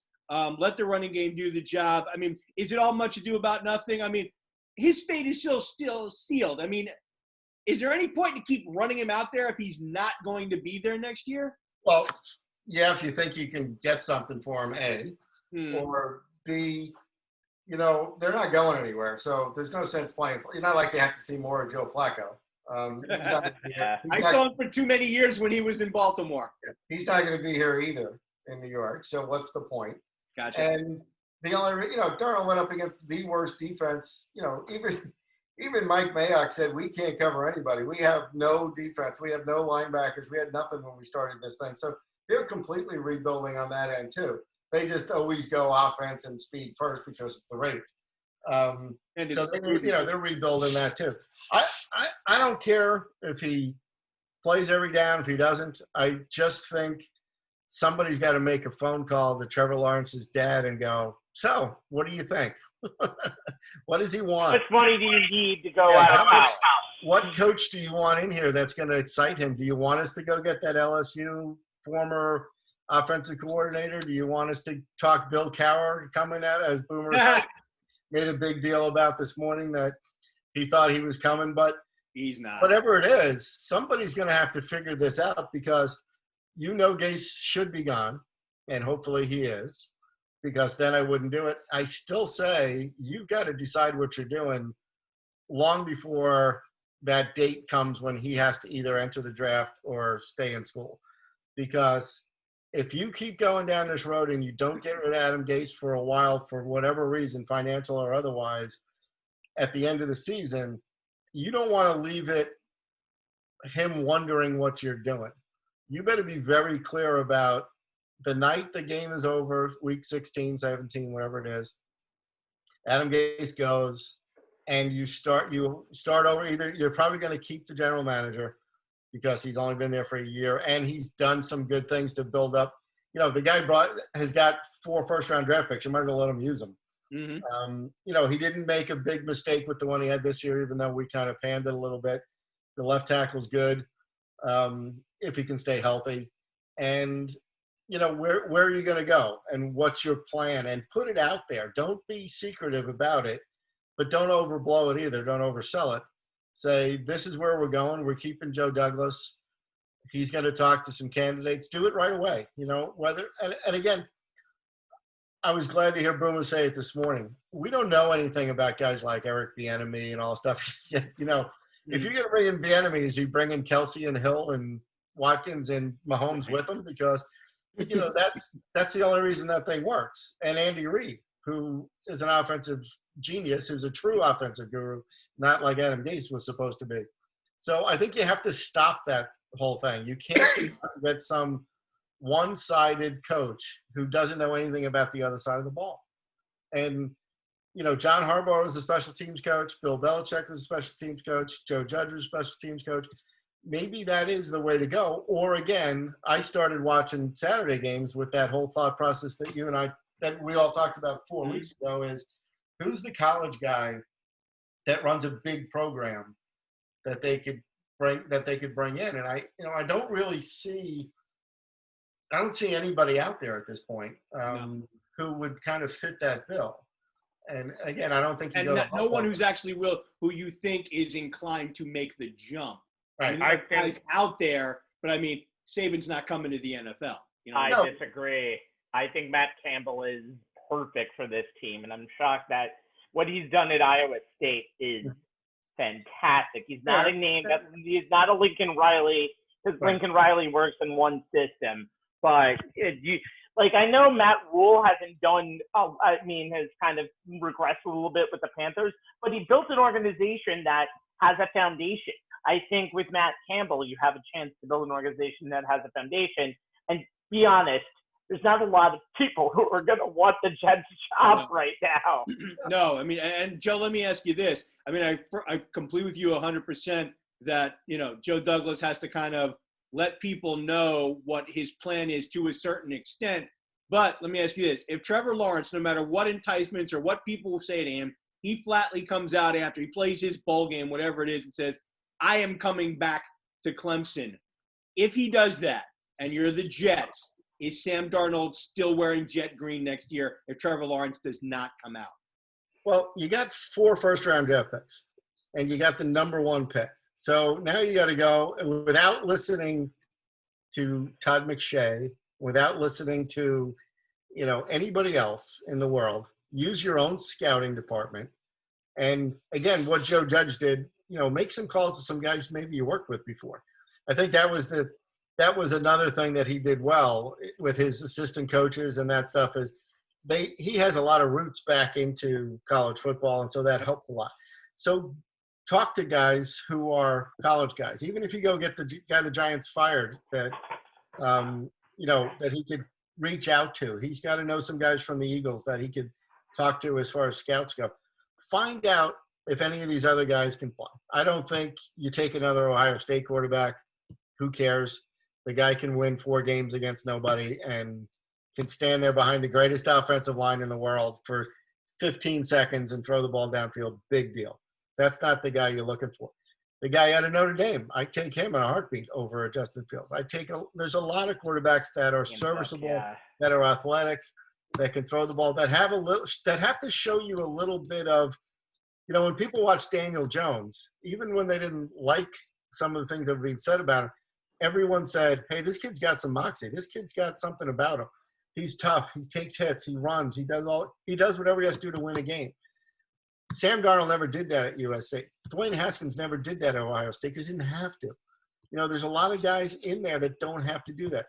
let the running game do the job. Is it all much ado about nothing? His fate is still sealed. Is there any point to keep running him out there if he's not going to be there next year? Well, yeah, if you think you can get something for him, A. Or B, they're not going anywhere. So there's no sense playing. You're not like you have to see more of Joe Flacco. I saw him for too many years when he was in Baltimore. He's not going to be here either in New York. So what's the point? Gotcha. And the only, Darnold went up against the worst defense. Even Mike Mayock said, we can't cover anybody. We have no defense. We have no linebackers. We had nothing when we started this thing. So they're completely rebuilding on that end too. They just always go offense and speed first because it's the Raiders. So they're rebuilding that too. I don't care if he plays every down, if he doesn't. I just think somebody's got to make a phone call to Trevor Lawrence's dad and go, so what do you think? What does he want? How much money do you need to go out of house? what coach do you want in here that's going to excite him? Do you want us to go get that LSU former offensive coordinator? Do you want us to talk Bill Cowher coming out, as Boomer made a big deal about this morning, that he thought he was coming? But he's not. Whatever it is, somebody's going to have to figure this out, because Gase should be gone, and hopefully he is, because then I wouldn't do it. I still say you've got to decide what you're doing long before that date comes when he has to either enter the draft or stay in school. Because if you keep going down this road and you don't get rid of Adam Gase for a while, for whatever reason, financial or otherwise, at the end of the season, you don't want to leave it him wondering what you're doing. You better be very clear about the night the game is over, week 16, 17, whatever it is, Adam Gase goes, and you start over. Either you're probably going to keep the general manager because he's only been there for a year and he's done some good things to build up. The guy has got 4 first-round draft picks. You might as well let him use them. Mm-hmm. He didn't make a big mistake with the one he had this year, even though we kind of panned it a little bit. The left tackle's good if he can stay healthy. And, where are you going to go and what's your plan? And put it out there. Don't be secretive about it, but don't overblow it either. Don't oversell it. Say, this is where we're going. We're keeping Joe Douglas. He's going to talk to some candidates. Do it right away. And again, I was glad to hear Boomer say it this morning. We don't know anything about guys like Eric Bieniemy and all the stuff. If you're going to bring in Bieniemy, is he bringing Kelsey and Hill and Watkins and Mahomes with him? Because, that's the only reason that thing works. And Andy Reid, who is an offensive genius, who's a true offensive guru, not like Adam Gase was supposed to be. So I think you have to stop that whole thing. You can't get some one-sided coach who doesn't know anything about the other side of the ball. And, John Harbaugh was a special teams coach. Bill Belichick was a special teams coach. Joe Judge was a special teams coach. Maybe that is the way to go. Or again, I started watching Saturday games with that whole thought process that you and I, that we all talked about 4 weeks ago, is who's the college guy that runs a big program that they could bring in. And I don't really see, I don't see anybody out there at this point who would kind of fit that bill. And again, I don't think no one who's actually who you think is inclined to make the jump. Right. I think guys out there, but Saban's not coming to the NFL. I disagree. I think Matt Campbell is perfect for this team, and I'm shocked that what he's done at Iowa State is fantastic. He's not a name. He's not a Lincoln Riley, because Lincoln Riley works in one system. But I know Matt Rule hasn't done. Has kind of regressed a little bit with the Panthers, but he built an organization that has a foundation. I think with Matt Campbell, you have a chance to build an organization that has a foundation. And be honest, there's not a lot of people who are going to want the Jets job right now. No, and Joe, let me ask you this. I complete with you 100% that, Joe Douglas has to kind of let people know what his plan is to a certain extent. But let me ask you this. If Trevor Lawrence, no matter what enticements or what people will say to him, he flatly comes out after he plays his bowl game, whatever it is, and says, I am coming back to Clemson. If he does that, and you're the Jets, is Sam Darnold still wearing jet green next year if Trevor Lawrence does not come out? Well, you got 4 first-round draft picks, and you got the number 1 pick. So now you got to go without listening to Todd McShay, without listening to, anybody else in the world. Use your own scouting department. And again, what Joe Judge did, make some calls to some guys maybe you worked with before. I think that was another thing that he did well with his assistant coaches and that stuff is he has a lot of roots back into college football, and so that helps a lot. So talk to guys who are college guys. Even if you go get the guy the Giants fired that that he could reach out to. He's got to know some guys from the Eagles that he could talk to as far as scouts go. Find out if any of these other guys can play. I don't think you take another Ohio State quarterback. Who cares? The guy can win 4 games against nobody and can stand there behind the greatest offensive line in the world for 15 seconds and throw the ball downfield. Big deal. That's not the guy you're looking for. The guy out of Notre Dame, I take him in a heartbeat over Justin Fields. There's a lot of quarterbacks that are serviceable, that are athletic, that can throw the ball, that have to show you a little bit of, when people watch Daniel Jones, even when they didn't like some of the things that were being said about him, everyone said, hey, this kid's got some moxie. This kid's got something about him. He's tough. He takes hits. He runs. He does whatever he has to do to win a game. Sam Darnold never did that at USC. Dwayne Haskins never did that at Ohio State because he didn't have to. There's a lot of guys in there that don't have to do that.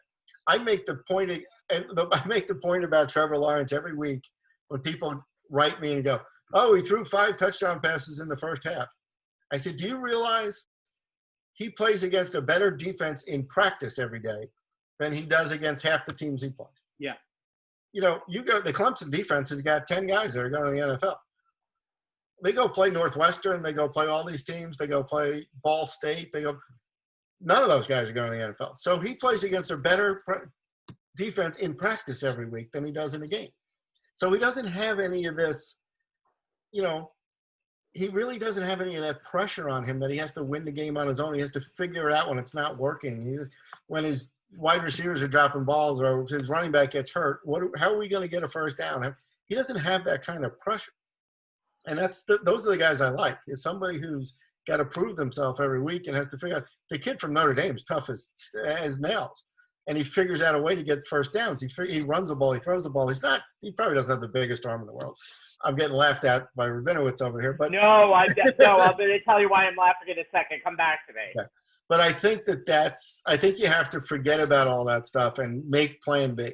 I make the point about Trevor Lawrence every week when people write me and go, oh, he threw 5 touchdown passes in the first half. I said, do you realize he plays against a better defense in practice every day than he does against half the teams he plays? Yeah. The Clemson defense has got 10 guys that are going to the NFL. They go play Northwestern. They go play all these teams. They go play Ball State. None of those guys are going to the NFL. So he plays against a better defense in practice every week than he does in the game. So he doesn't have any of this, he really doesn't have any of that pressure on him that he has to win the game on his own. He has to figure it out when it's not working. When his wide receivers are dropping balls or his running back gets hurt, how are we going to get a first down? He doesn't have that kind of pressure. And those are the guys I like, is somebody who's got to prove themselves every week and has to figure out. The kid from Notre Dame is tough as nails, and he figures out a way to get first downs. He runs the ball, he throws the ball. He probably doesn't have the biggest arm in the world. I'm getting laughed at by Rabinowitz over here, but no, I'm going to tell you why I'm laughing in a second. Come back to me. Okay. But I think I think you have to forget about all that stuff and make plan B.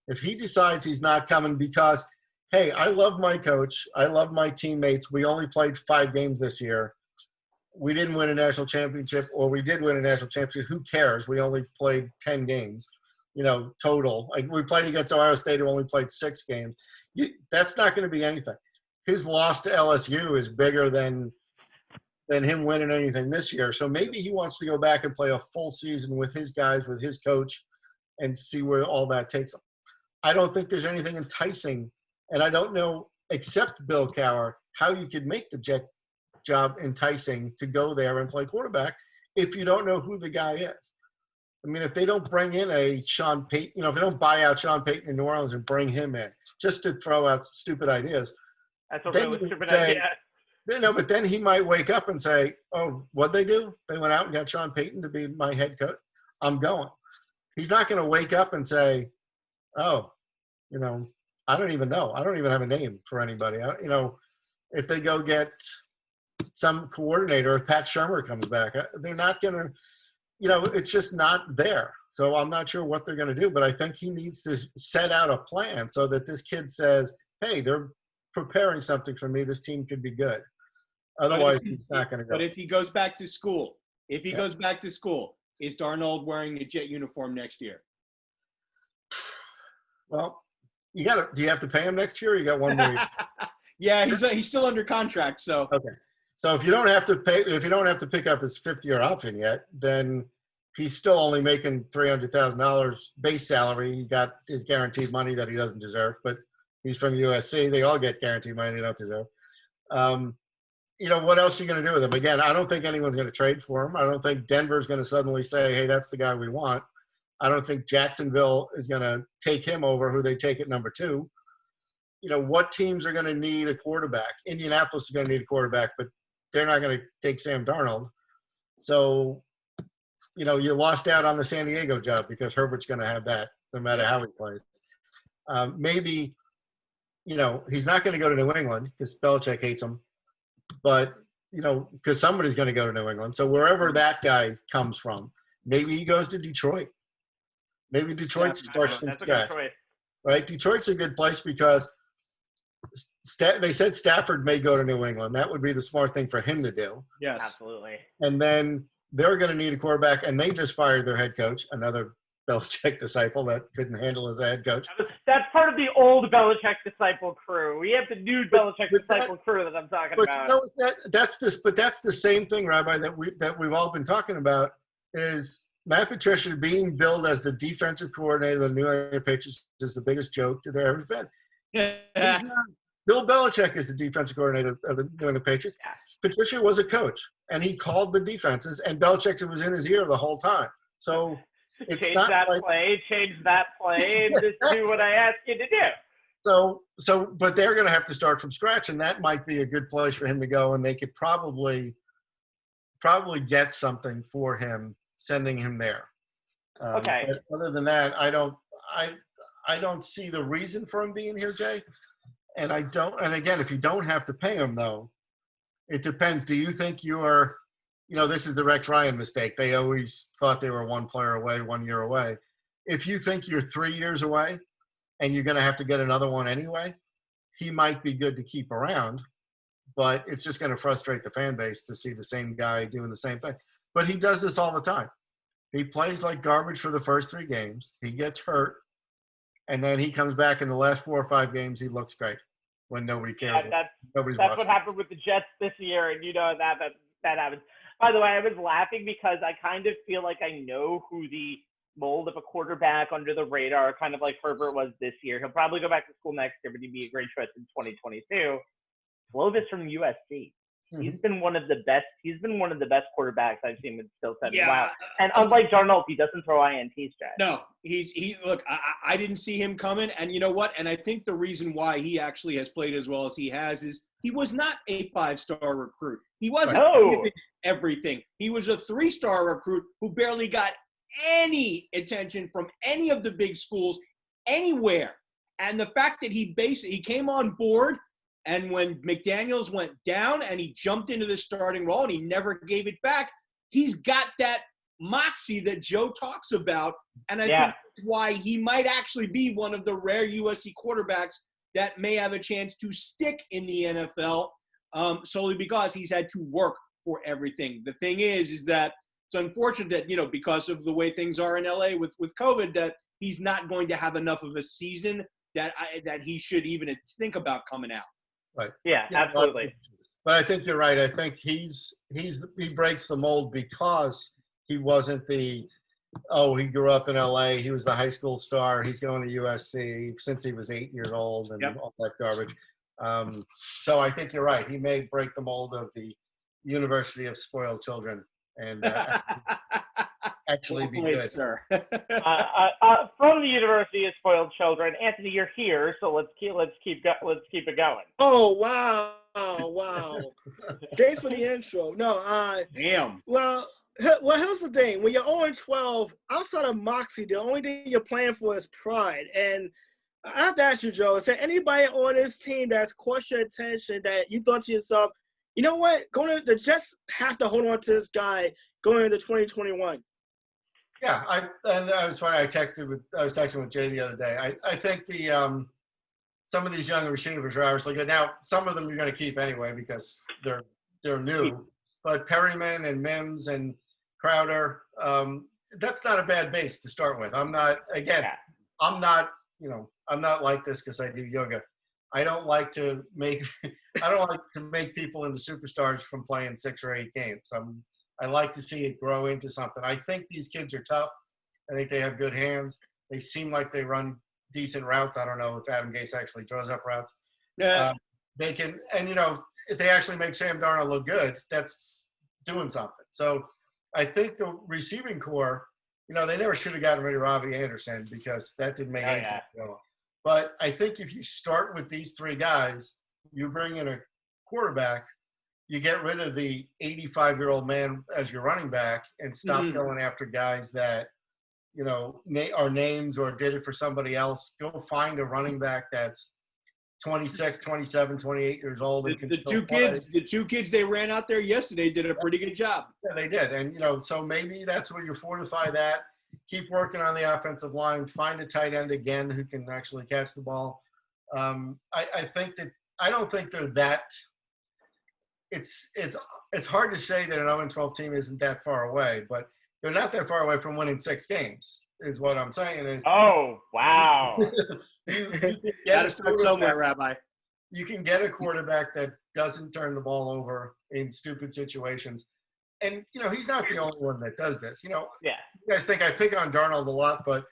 If he decides he's not coming because, hey, I love my coach, I love my teammates, we only played 5 games this year, we didn't win a national championship, or we did win a national championship, who cares? We only played 10 games, total. Like, we played against Ohio State, who only played 6 games. That's not going to be anything. His loss to LSU is bigger than him winning anything this year. So maybe he wants to go back and play a full season with his guys, with his coach, and see where all that takes him. I don't think there's anything enticing, and I don't know, except Bill Cowher, how you could make the Jet job enticing to go there and play quarterback if you don't know who the guy is. I mean, if they don't bring in a Sean Payton, if they don't buy out Sean Payton in New Orleans and bring him in just to throw out stupid ideas. That's a really stupid idea. No, but then he might wake up and say, oh, what'd they do? They went out and got Sean Payton to be my head coach. I'm going. He's not going to wake up and say, oh, I don't even know. I don't even have a name for anybody. If they go get some coordinator, if Pat Shurmur comes back, they're not going to, it's just not there. So I'm not sure what they're going to do, but I think he needs to set out a plan so that this kid says, hey, they're preparing something for me. This team could be good. Otherwise, he's not going to go. But if he goes back to school, is Darnold wearing a Jet uniform next year? Well, do you have to pay him next year, or you got one more year? Yeah, he's still under contract. So okay. So if you don't have to pick up his 5th-year option yet, then he's still only making $300,000 base salary. He got his guaranteed money that he doesn't deserve, but he's from USC. They all get guaranteed money they don't deserve. What else are you going to do with him? Again, I don't think anyone's going to trade for him. I don't think Denver's going to suddenly say, hey, that's the guy we want. I don't think Jacksonville is going to take him over, who they take at number 2. What teams are going to need a quarterback? Indianapolis is going to need a quarterback, but they're not going to take Sam Darnold. So, you lost out on the San Diego job because Herbert's going to have that no matter how he plays. Maybe, he's not going to go to New England because Belichick hates him. But, because somebody's going to go to New England. So wherever that guy comes from, maybe he goes to Detroit. Maybe Detroit starts from scratch. Right? Detroit's a good place because they said Stafford may go to New England. That would be the smart thing for him to do. Yes. Absolutely. And then they're going to need a quarterback, and they just fired their head coach, another Belichick disciple that couldn't handle as a head coach. That's part of the old Belichick disciple crew. We have the new Belichick disciple crew that I'm talking about. That's the same thing, Rabbi, that we've all been talking about, is Matt Patricia being billed as the defensive coordinator of the New England Patriots is the biggest joke that there ever been. He's not. Bill Belichick is the defensive coordinator of the New England Patriots. Yes. Patricia was a coach, and he called the defenses, and Belichick was in his ear the whole time. So it's Change not that like play, and just do what I ask you to do. but they're going to have to start from scratch, and that might be a good place for him to go, and they could probably get something for him, sending him there. Okay. But other than that, I don't see the reason for him being here, Jay. And again, if you don't have to pay him, though, it depends. Do you think this is the Rex Ryan mistake. They always thought they were one player away, 1 year away. If you think you're 3 years away and you're going to have to get another one anyway, he might be good to keep around, but it's just going to frustrate the fan base to see the same guy doing the same thing. But he does this all the time. He plays like garbage for the first 3 games. He gets hurt. And then he comes back in the last 4 or 5 games. He looks great when nobody cares. Yeah, Nobody's that's watching. what happened with the Jets this year, and that happens. By the way, I was laughing because I kind of feel like I know who the mold of a quarterback under the radar, kind of like Herbert was this year. He'll probably go back to school next year, but he'd be a great choice in 2022. Slovis from USC. He's been one of the best. He's been one of the best quarterbacks I've seen with skill set. Yeah. Wow. And unlike Darnold, he doesn't throw INTs, Jack. No, look, I didn't see him coming. And you know what? And I think the reason why he actually has played as well as he has is he was not a 5-star recruit. He wasn't everything. He was a 3-star recruit who barely got any attention from any of the big schools anywhere. And the fact that he came on board, and when McDaniels went down and he jumped into the starting role and he never gave it back, he's got that moxie that Joe talks about. And I think that's why he might actually be one of the rare USC quarterbacks that may have a chance to stick in the NFL, solely because he's had to work for everything. The thing is that it's unfortunate that, because of the way things are in LA with COVID, that he's not going to have enough of a season that he should even think about coming out. Right. Yeah, absolutely. But I think you're right. I think he breaks the mold because he wasn't he grew up in LA. He was the high school star. He's going to USC since he was 8 years old and all that garbage. So I think you're right. He may break the mold of the University of Spoiled Children and actually be good. Sir. From the University of Spoiled Children, Anthony, you're here, so let's keep it going. Oh wow! Thanks for the intro. No, Damn. Well, here's the thing: when you're 0-12, outside of moxie, the only thing you're playing for is pride. And I have to ask you, Joe: is there anybody on this team that's caught your attention that you thought to yourself, you know what, the Jets have to hold on to this guy going into 2021? Yeah, I was funny. I was texting with Jay the other day. I think some of these young receivers are obviously good. Now, some of them you're going to keep anyway because they're new. But Perryman and Mims and Crowder, that's not a bad base to start with. I'm not like this because I do yoga. I don't like to make people into superstars from playing 6 or 8 games. I like to see it grow into something. I think these kids are tough. I think they have good hands. They seem like they run decent routes. I don't know if Adam Gase actually draws up routes. Yeah. They can, and if they actually make Sam Darnold look good, that's doing something. So I think the receiving core, they never should have gotten rid of Robbie Anderson because that didn't make any sense at all. But I think if you start with these 3 guys, you bring in a quarterback, you get rid of the 85-year-old man as your running back and stop going after guys that, are names or did it for somebody else. Go find a running back that's 26, 27, 28 years old. The two kids they ran out there yesterday did a pretty good job. Yeah, they did. And, so maybe that's where you fortify that. Keep working on the offensive line. Find a tight end again who can actually catch the ball. I don't think they're that – it's hard to say that an 0-12 team isn't that far away, but they're not that far away from winning 6 games, is what I'm saying. Oh, wow. you got to start somewhere, Rabbi. You can get a quarterback that doesn't turn the ball over in stupid situations. And, he's not the only one that does this. You guys think I pick on Darnold a lot, but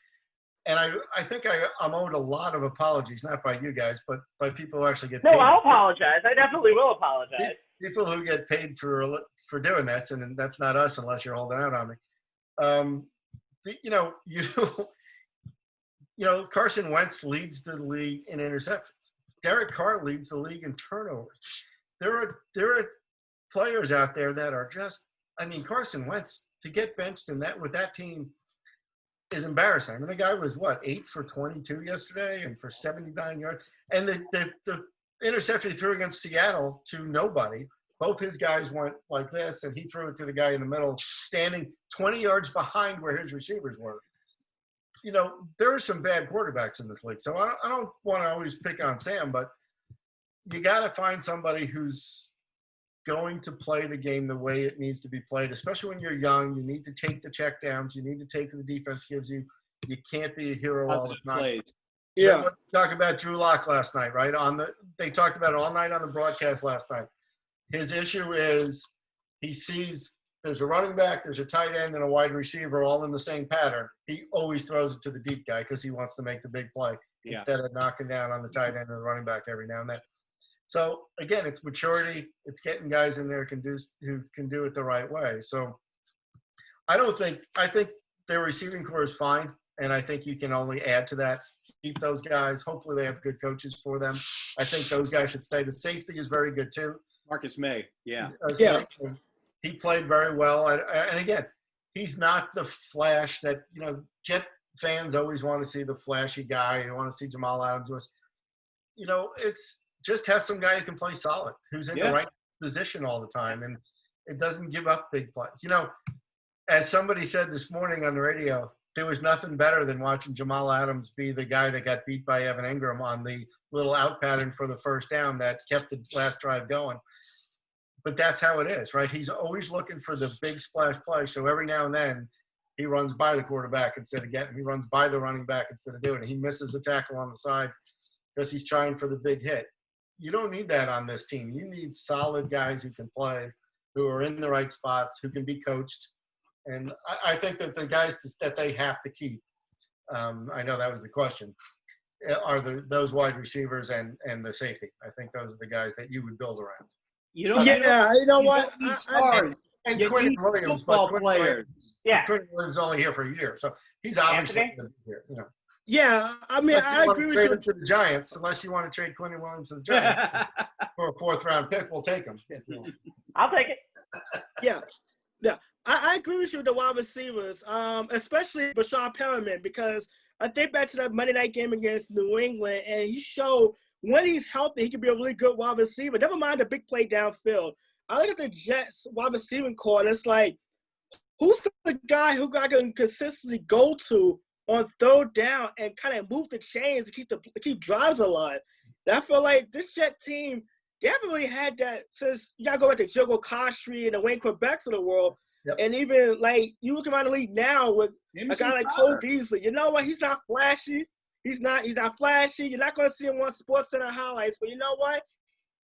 And I think I'm owed a lot of apologies, not by you guys, but by people who actually get No, paid. I'll apologize. I definitely will apologize. People who get paid for doing this, and that's not us unless you're holding out on me. Carson Wentz leads the league in interceptions. Derek Carr leads the league in turnovers. There are players out there that are just. I mean, Carson Wentz to get benched with that team is embarrassing. I mean, the guy was 8 for 22 yesterday and for 79 yards, and the interception he threw against Seattle to nobody. Both his guys went like this, and he threw it to the guy in the middle, standing 20 yards behind where his receivers were. There are some bad quarterbacks in this league, so I don't want to always pick on Sam, but you got to find somebody who's going to play the game the way it needs to be played, especially when you're young. You need to take the checkdowns. You need to take what the defense gives you. You can't be a hero all the time. Plays. Yeah. Talk about Drew Lock last night, right? They talked about it all night on the broadcast last night. His issue is he sees there's a running back, there's a tight end, and a wide receiver all in the same pattern. He always throws it to the deep guy because he wants to make the big play instead of knocking down on the tight end or the running back every now and then. So, again, it's maturity. It's getting guys in there who can do it the right way. So, I think their receiving core is fine, and I think you can only add to that. Keep those guys. Hopefully they have good coaches for them. I think those guys should stay. The safety is very good, too. Marcus May, yeah. He played very well. And, again, he's not the flash that, Jet fans always want to see the flashy guy. They want to see Jamal Adams. It's – just have some guy who can play solid, who's in the right position all the time, and it doesn't give up big plays. As somebody said this morning on the radio, there was nothing better than watching Jamal Adams be the guy that got beat by Evan Ingram on the little out pattern for the first down that kept the last drive going. But that's how it is, right? He's always looking for the big splash play. So every now and then he runs by the quarterback instead of he runs by the running back instead of doing it. He misses the tackle on the side because he's trying for the big hit. You don't need that on this team. You need solid guys who can play, who are in the right spots, who can be coached. And I think that the guys that they have to keep, I know that was the question, are those wide receivers and the safety. I think those are the guys that you would build around. You know what? Stars. And You Quinn need Williams, football but players. Quinn Williams is only here for a year, so he's obviously going to be here. Yeah, I mean, I agree with you. To the Giants, unless you want to trade Quinn Williams to the Giants for a 4th-round pick, we'll take him. I'll take it. Yeah. I agree with you with the wide receivers, especially Brashad Perriman, because I think back to that Monday night game against New England, and he showed when he's healthy, he can be a really good wide receiver. Never mind the big play downfield. I look at the Jets wide receiving core, and it's like, who's the guy who I can consistently go to on third down and kind of move the chains to keep drives alive? And I feel like this Jet team, they haven't really had that since you got to go back to Joe Kostry and the Wayne Quebec's of the world. Yep. And even, like, you look around the league now with a guy like Cole Beasley. You know what? He's not flashy. He's not flashy. You're not going to see him on SportsCenter highlights. But you know what?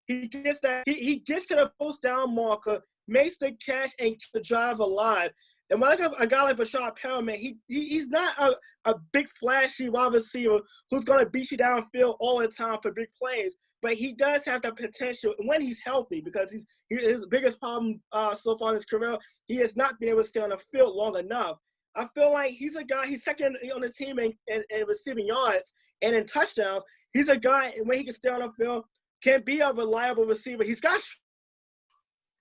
He gets that. He gets to the post down marker, makes the catch, and keeps the drive alive. And when I look at a guy like Brashad Perriman, he's not a big flashy wide receiver who's going to beat you downfield all the time for big plays. But he does have the potential when he's healthy, because his biggest problem so far in his career, he has not been able to stay on the field long enough. I feel like he's a guy, he's second on the team in receiving yards and in touchdowns. He's a guy, when he can stay on the field, can be a reliable receiver. He's got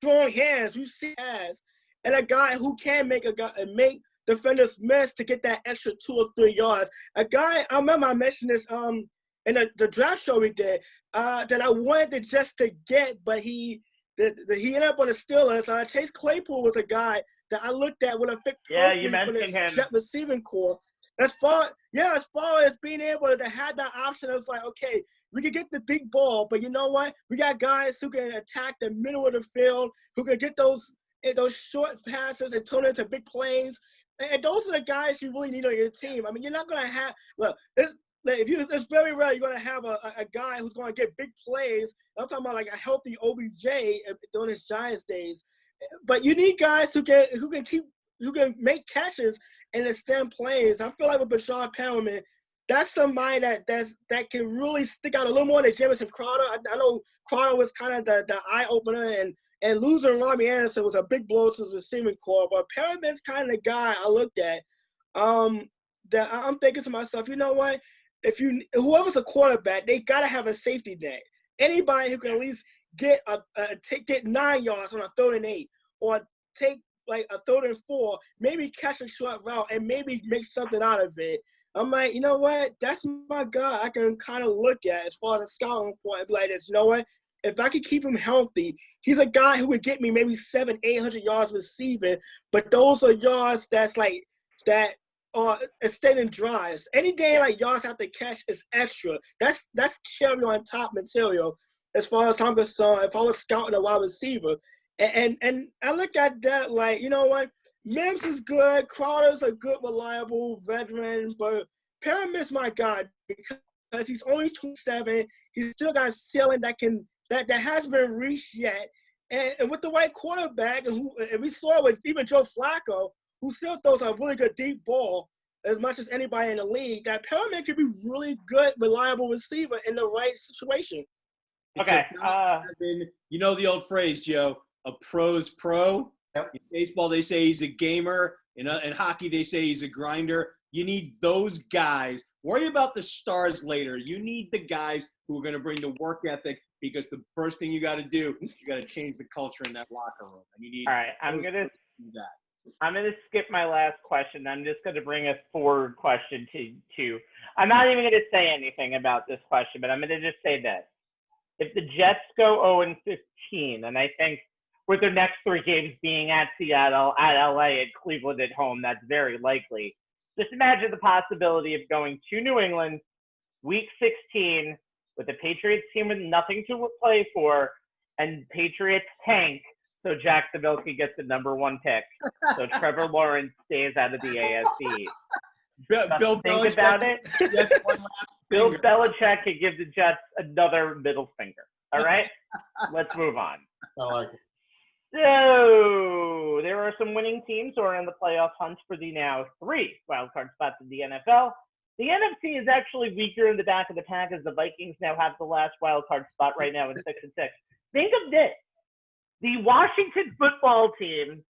strong hands, you see has, and a guy who can make defenders miss to get that extra 2 or 3 yards. A guy, I remember I mentioned this in the draft show we did, that I wanted just to get, but he ended up on the Steelers. Chase Claypool was a guy that I looked at with a fit perfectly for his Jet receiving core. As far as being able to have that option, it was like, okay, we can get the big ball, but you know what? We got guys who can attack the middle of the field, who can get those short passes and turn into big plays. And those are the guys you really need on your team. I mean, you're not going to have – look, it's very rare you're going to have a guy who's going to get big plays. I'm talking about like a healthy OBJ during his Giants days. But you need guys who can make catches and extend plays. I feel like with Brashad Perriman, that's somebody that can really stick out a little more than Jamison Crowder. I know Crowder was kind of the eye opener, and losing Robbie Anderson was a big blow to the receiving core. But Perriman's kind of the guy I looked at. That I'm thinking to myself, you know what? Whoever's a quarterback, they gotta have a safety net. Anybody who can at least get get 9 yards on a 3rd and 8, or take like a 3rd and 4, maybe catch a short route and maybe make something out of it. I'm like, you know what? That's my guy I can kind of look at as far as a scouting point and be like this. You know what? If I could keep him healthy, he's a guy who would get me maybe 700-800 yards receiving, but those are yards that are extending drives. Any game like yards after catch is extra. That's cherry on top material as far as I'm concerned. If I was scouting a wide receiver, and I look at that like, you know what? Mims is good. Crowder's a good, reliable veteran, but Perriman's my guy because he's only 27. He's still got a ceiling that hasn't been reached yet. And with the right quarterback, and we saw with even Joe Flacco, who still throws a really good deep ball as much as anybody in the league, that Perriman could be really good, reliable receiver in the right situation. Okay. You know the old phrase, Joe, a pro's pro. Yep. In baseball, they say he's a gamer. In hockey, they say he's a grinder. You need those guys. Worry about the stars later. You need the guys who are going to bring the work ethic, because the first thing you got to do is you got to change the culture in that locker room. And you need. All right, I'm gonna skip my last question. I'm just gonna bring a forward question to. I'm not even gonna say anything about this question, but I'm gonna just say this: if the Jets go 0-15, and I think with their next 3 games being at Seattle, at LA, at Cleveland, at home, that's very likely. Just imagine the possibility of going to New England, Week 16, with the Patriots team with nothing to play for, and Patriots tank, so Jacksonville can get the number 1 pick. So Trevor Lawrence stays out of the AFC. Bill Think Belichick, about it. Yes, one last Bill finger. Belichick could give the Jets another middle finger. All right? Let's move on. I like it. So there are some winning teams who are in the playoff hunt for the now 3 wildcard spots in the NFL. The NFC is actually weaker in the back of the pack, as the Vikings now have the last wildcard spot right now in 6-6. Think of this. The Washington football team,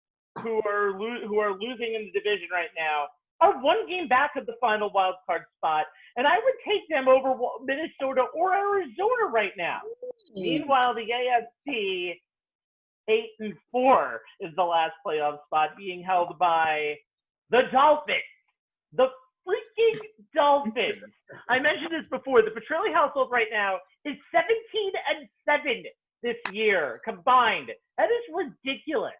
who are losing in the division right now, are 1 game back of the final wildcard spot, and I would take them over Minnesota or Arizona right now. Meanwhile, the AFC 8-4 is the last playoff spot, being held by the Dolphins. The freaking Dolphins. I mentioned this before. The Petrelli household right now is 17-7 this year combined. That is ridiculous.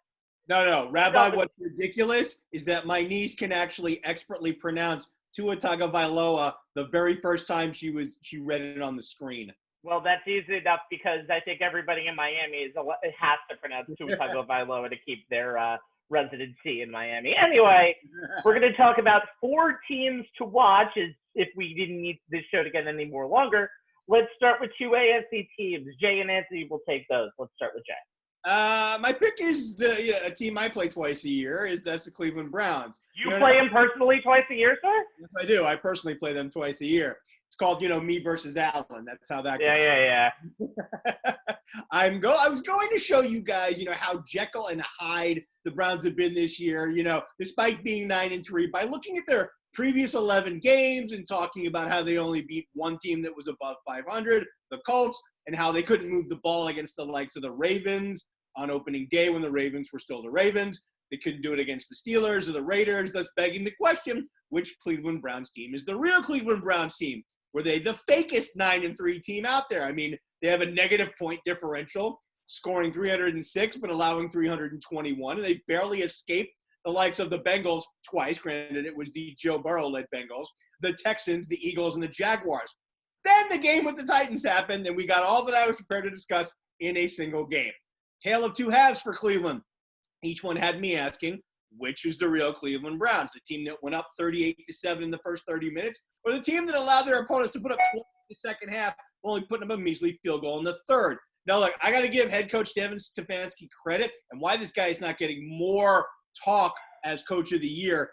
No, Rabbi, what's ridiculous is that my niece can actually expertly pronounce Tua Tagovailoa the very first time she read it on the screen. Well, that's easy enough, because I think everybody in Miami has to pronounce Tua Tagovailoa to keep their residency in Miami. Anyway, we're going to talk about 4 teams to watch, as if we didn't need this show to get any more longer. Let's start with 2 AFC teams. Jay and Anthony will take those. Let's start with Jay. My pick is a team I play twice a year. That's the Cleveland Browns. You play them personally twice a year, sir? Yes, I do. I personally play them twice a year. It's called, me versus Allen. That's how that goes. Yeah. I was going to show you guys, how Jekyll and Hyde the Browns have been this year, despite being 9-3, by looking at their previous 11 games and talking about how they only beat 1 team that was above 500, the Colts, and how they couldn't move the ball against the likes of the Ravens on opening day when the Ravens were still the Ravens. They couldn't do it against the Steelers or the Raiders, thus begging the question, which Cleveland Browns team is the real Cleveland Browns team? Were they the fakest 9-3 team out there? I mean, they have a negative point differential, scoring 306 but allowing 321, and they barely escaped the likes of the Bengals twice. Granted, it was the Joe Burrow-led Bengals, the Texans, the Eagles, and the Jaguars. Then the game with the Titans happened, and we got all that I was prepared to discuss in a single game. Tale of 2 halves for Cleveland. Each one had me asking, which is the real Cleveland Browns? The team that went up 38-7 in the first 30 minutes, or the team that allowed their opponents to put up 20 in the second half, only putting up a measly field goal in the third? Now, look, I got to give head coach Devin Stefanski credit, and why this guy is not getting more talk as coach of the year.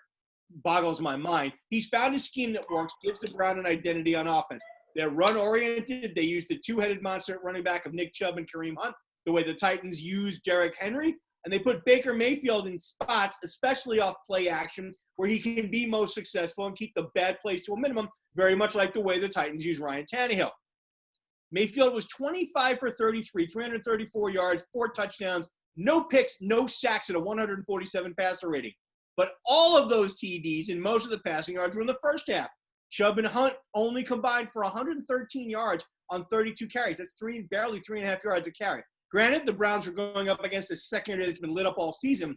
boggles my mind. He's found a scheme that works, gives the Browns an identity on offense. They're run-oriented. They use the two-headed monster at running back of Nick Chubb and Kareem Hunt, the way the Titans use Derrick Henry. And they put Baker Mayfield in spots, especially off play action, where he can be most successful and keep the bad plays to a minimum, very much like the way the Titans use Ryan Tannehill. Mayfield was 25 for 33, 334 yards, 4 touchdowns, no picks, no sacks at a 147 passer rating. But all of those TDs and most of the passing yards were in the first half. Chubb and Hunt only combined for 113 yards on 32 carries. That's barely 3.5 yards a carry. Granted, the Browns are going up against a secondary that's been lit up all season,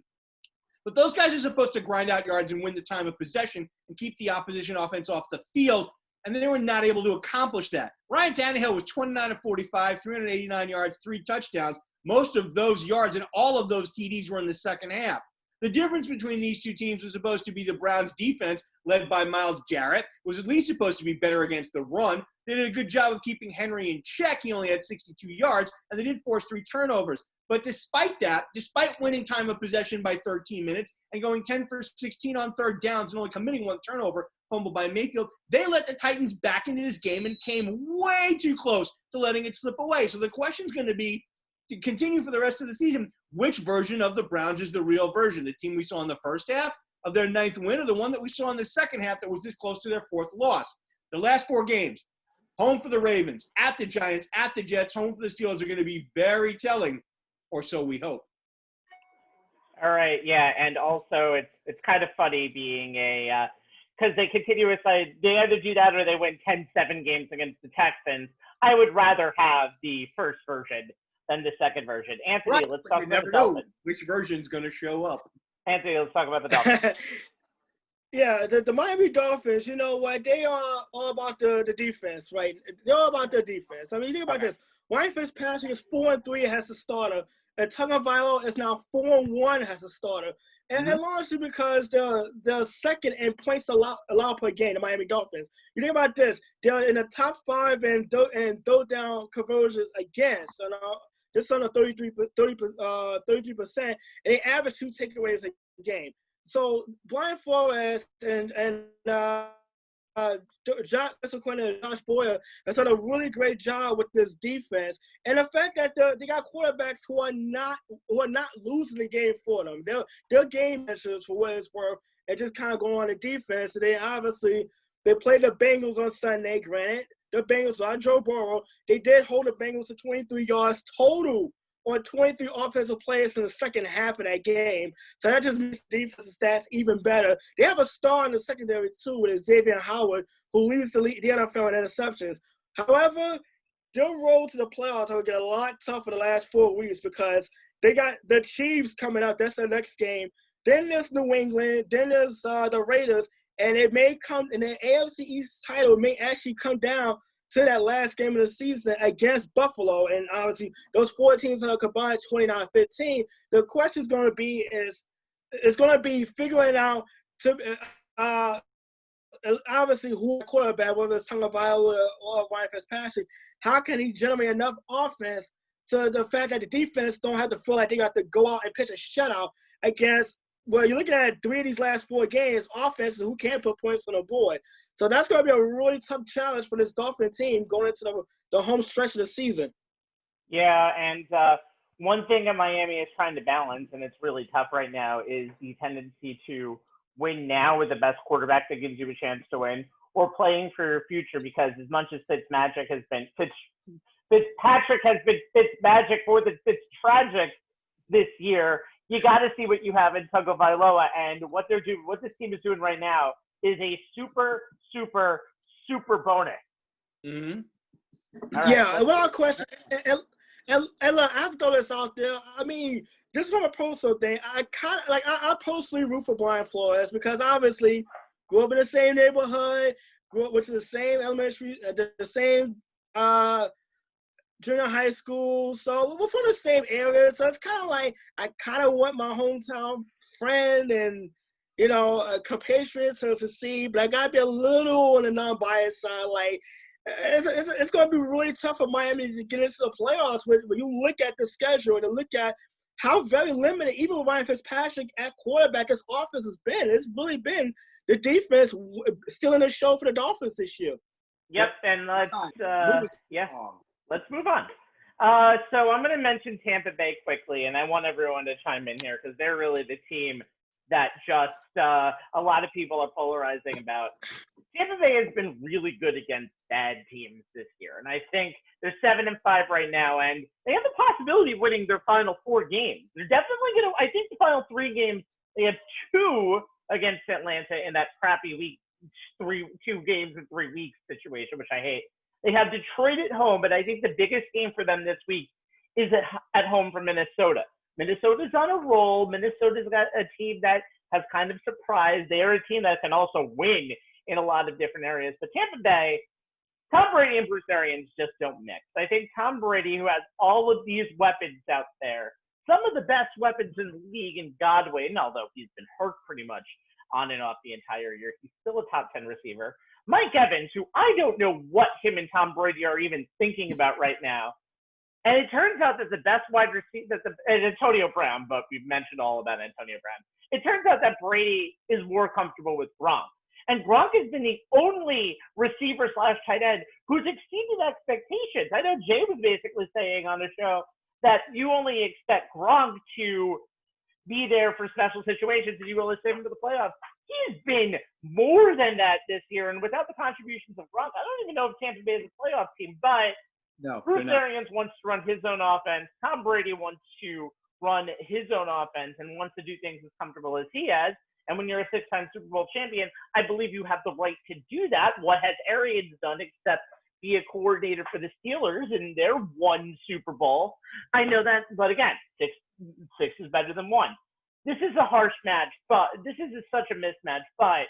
but those guys are supposed to grind out yards and win the time of possession and keep the opposition offense off the field, and they were not able to accomplish that. Ryan Tannehill was 29 of 45, 389 yards, 3 touchdowns. Most of those yards and all of those TDs were in the second half. The difference between these two teams was supposed to be the Browns' defense, led by Myles Garrett, was at least supposed to be better against the run. They did a good job of keeping Henry in check. He only had 62 yards, and they did force 3 turnovers. But despite that, despite winning time of possession by 13 minutes and going 10 for 16 on third downs and only committing 1 turnover, fumbled by Mayfield, they let the Titans back into this game and came way too close to letting it slip away. So the question's going to be, to continue for the rest of the season, which version of the Browns is the real version? The team we saw in the first half of their 9th win, or the one that we saw in the second half that was this close to their 4th loss? The last 4 games, home for the Ravens, at the Giants, at the Jets, home for the Steelers, are going to be very telling, or so we hope. All right, yeah, and also it's kind of funny being because they continuously, they either do that or they win 10-7 games against the Texans. I would rather have the first version than the second version. Anthony, Right, let's but talk you about never the know Dolphins. which version's going to show up. Anthony, let's talk about the Dolphins. Yeah, the Miami Dolphins, you know what? They are all about the defense, right? They're all about the defense. I mean, you think about this. Ryan Fitzpatrick is 4-3 as a starter, and Tagovailoa is now 4-1 as a starter. And largely because they're second in points allowed per game, the Miami Dolphins. You think about this. They're in the top 5 in throw down conversions against, just under 33%, and they average 2 takeaways a game. So Brian Flores and Josh Boyer has done a really great job with this defense, and the fact that they got quarterbacks who are not losing the game for them. They're game managers for what it's worth, and just kind of go on the defense. And they played the Bengals on Sunday. Granted, the Bengals without Joe Burrow, they did hold the Bengals to 23 yards total on 23 offensive players in the second half of that game. So that just makes defensive stats even better. They have a star in the secondary, too, with Xavier Howard, who leads the NFL in interceptions. However, their road to the playoffs will get a lot tougher the last 4 weeks because they got the Chiefs coming up. That's their next game. Then there's New England. Then there's the Raiders. And it may come – and the AFC East title may actually come down to that last game of the season against Buffalo. And obviously, those 4 teams are combined 29-15. The question is going to be figuring out obviously who quarterback, whether it's Tagovailoa or Ryan Fitzpatrick, how can he generate enough offense to the fact that the defense don't have to feel like they got to go out and pitch a shutout against, well, you're looking at 3 of these last 4 games, offenses who can't put points on the board. So that's going to be a really tough challenge for this Dolphin team going into the home stretch of the season. Yeah, and one thing that Miami is trying to balance, and it's really tough right now, is the tendency to win now with the best quarterback that gives you a chance to win, or playing for your future, because as much as Fitzpatrick has been Fitzmagic more than Fitztragic this year, you got to see what you have in Tagovailoa, and what this team is doing right now is a super, super, super bonus. Mm-hmm. Right, yeah, without question. And look, I've thrown this out there. I mean, this is from a personal thing. I personally root for Brian Flores because obviously grew up in the same neighborhood, went to the same elementary, the same junior high school. So we're from the same area. So it's kind of like I kind of want my hometown friend and, compatriots to succeed, but I got to be a little on the non-biased side. Like, it's going to be really tough for Miami to get into the playoffs when you look at the schedule and look at how very limited, even with Ryan Fitzpatrick at quarterback, his offense has been. It's really been the defense stealing the show for the Dolphins this year. Yep, and let's move on. So I'm going to mention Tampa Bay quickly, and I want everyone to chime in here because they're really the team that just a lot of people are polarizing about. Tampa Bay has been really good against bad teams this year, and I think they're 7-5 right now, and they have the possibility of winning their final 4 games. They're definitely going to. I think the final 3 games, they have 2 against Atlanta in that crappy week, 2 games in 3 weeks situation, which I hate. They have Detroit at home, but I think the biggest game for them this week is at home for Minnesota. Minnesota's on a roll. Minnesota's got a team that has kind of surprised. They are a team that can also win in a lot of different areas. But Tampa Bay, Tom Brady and Bruce Arians just don't mix. I think Tom Brady, who has all of these weapons out there, some of the best weapons in the league in Godwin, although he's been hurt pretty much on and off the entire year, he's still a top 10 receiver. Mike Evans, who I don't know what him and Tom Brady are even thinking about right now. And it turns out that the best wide receiver, and Antonio Brown, but we've mentioned all about Antonio Brown. It turns out that Brady is more comfortable with Gronk. And Gronk has been the only receiver/tight end who's exceeded expectations. I know Jay was basically saying on the show that you only expect Gronk to be there for special situations and you will save him to the playoffs. He's been more than that this year. And without the contributions of Gronk, I don't even know if Tampa Bay is a playoff team, but Bruce Arians wants to run his own offense. Tom Brady wants to run his own offense and wants to do things as comfortable as he has. And when you're a 6-time Super Bowl champion, I believe you have the right to do that. What has Arians done except be a coordinator for the Steelers in their 1 Super Bowl? I know that, but again, six is better than 1. This is a harsh match, but this is such a mismatch. But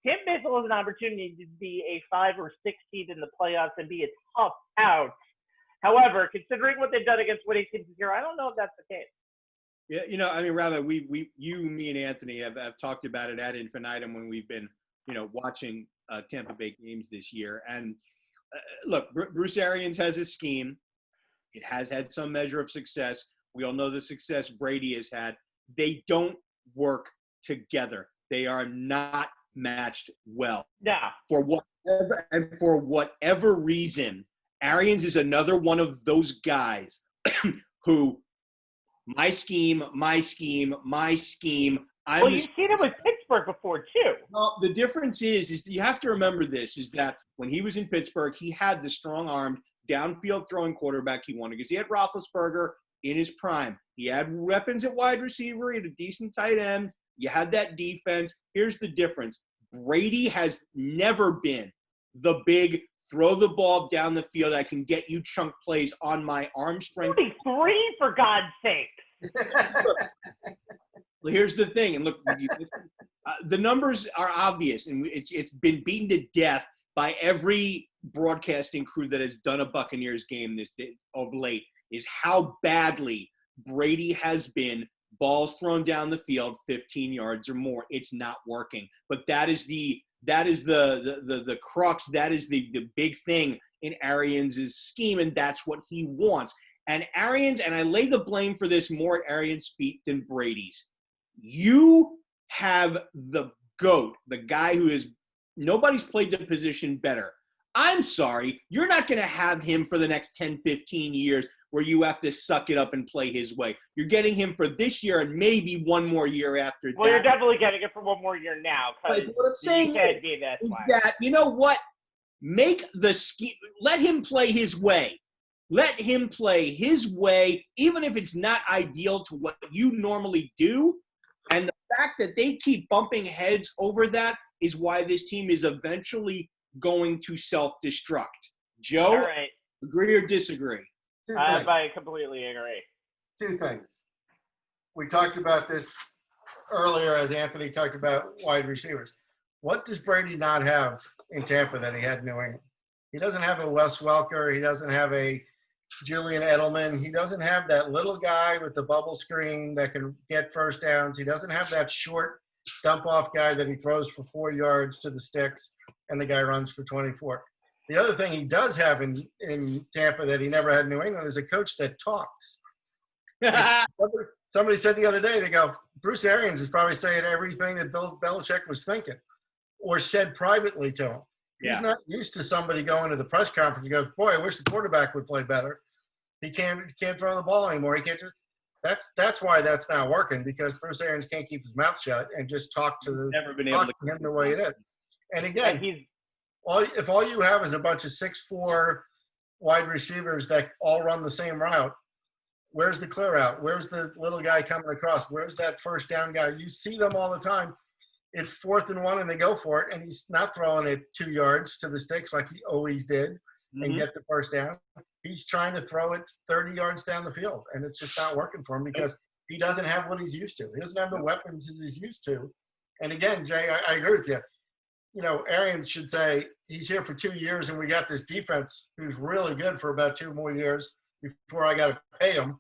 Tampa Bay still has an opportunity to be a 5 or 6 seed in the playoffs and be a tough out. However, considering what they've done against winning teams this year, I don't know if that's the case. Yeah, I mean, Rabbi, you, me, and Anthony have talked about it ad infinitum when we've been, watching Tampa Bay games this year. And look, Bruce Arians has a scheme. It has had some measure of success. We all know the success Brady has had. They don't work together. They are not matched well. Yeah. For whatever reason, Arians is another one of those guys who my scheme. Well, you've seen it with Pittsburgh before too. Well, the difference is you have to remember this, is that when he was in Pittsburgh, he had the strong-armed, downfield throwing quarterback he wanted because he had Roethlisberger in his prime. He had weapons at wide receiver. He had a decent tight end. You had that defense. Here's the difference. Brady has never been the big throw the ball down the field. I can get you chunk plays on my arm strength. 43, for God's sake. Well, here's the thing. And look, the numbers are obvious, and it's been beaten to death by every broadcasting crew that has done a Buccaneers game of late, is how badly Brady has been balls thrown down the field 15 yards or more. It's not working. But that is the crux. That is the big thing in Arians' scheme, and that's what he wants. And Arians, and I lay the blame for this more at Arians' feet than Brady's. You have the GOAT, the guy who is – nobody's played the position better. I'm sorry, you're not going to have him for the next 10, 15 years where you have to suck it up and play his way. You're getting him for this year and maybe one more year after that. Well, you're definitely getting it for one more year now. But what I'm saying is that, you know what? Make the scheme – let him play his way. Let him play his way, even if it's not ideal to what you normally do. And the fact that they keep bumping heads over that is why this team is eventually going to self-destruct. Joe, all right. Agree or disagree? I completely agree. 2 things. We talked about this earlier as Anthony talked about wide receivers. What does Brady not have in Tampa that he had in New England? He doesn't have a Wes Welker. He doesn't have a Julian Edelman. He doesn't have that little guy with the bubble screen that can get first downs. He doesn't have that short dump-off guy that he throws for 4 yards to the sticks and the guy runs for 24. The other thing he does have in Tampa that he never had in New England is a coach that talks. Somebody said the other day, they go, Bruce Arians is probably saying everything that Bill Belichick was thinking. or said privately to him. Yeah. He's not used to somebody going to the press conference and goes, boy, I wish the quarterback would play better. He can't throw the ball anymore. He can't just – that's why that's not working, because Bruce Arians can't keep his mouth shut and just talk to him the way it is. And again, if all you have is a bunch of 6'4" wide receivers that all run the same route, where's the clear out? Where's the little guy coming across? Where's that first down guy? You see them all the time. It's 4th and 1 and they go for it, and he's not throwing it 2 yards to the sticks like he always did and get the first down. He's trying to throw it 30 yards down the field, and it's just not working for him because he doesn't have what he's used to. He doesn't have the weapons he's used to. And again, Jay, I agree with you. You know, Arians should say he's here for 2 years and we got this defense who's really good for about 2 more years before I got to pay him.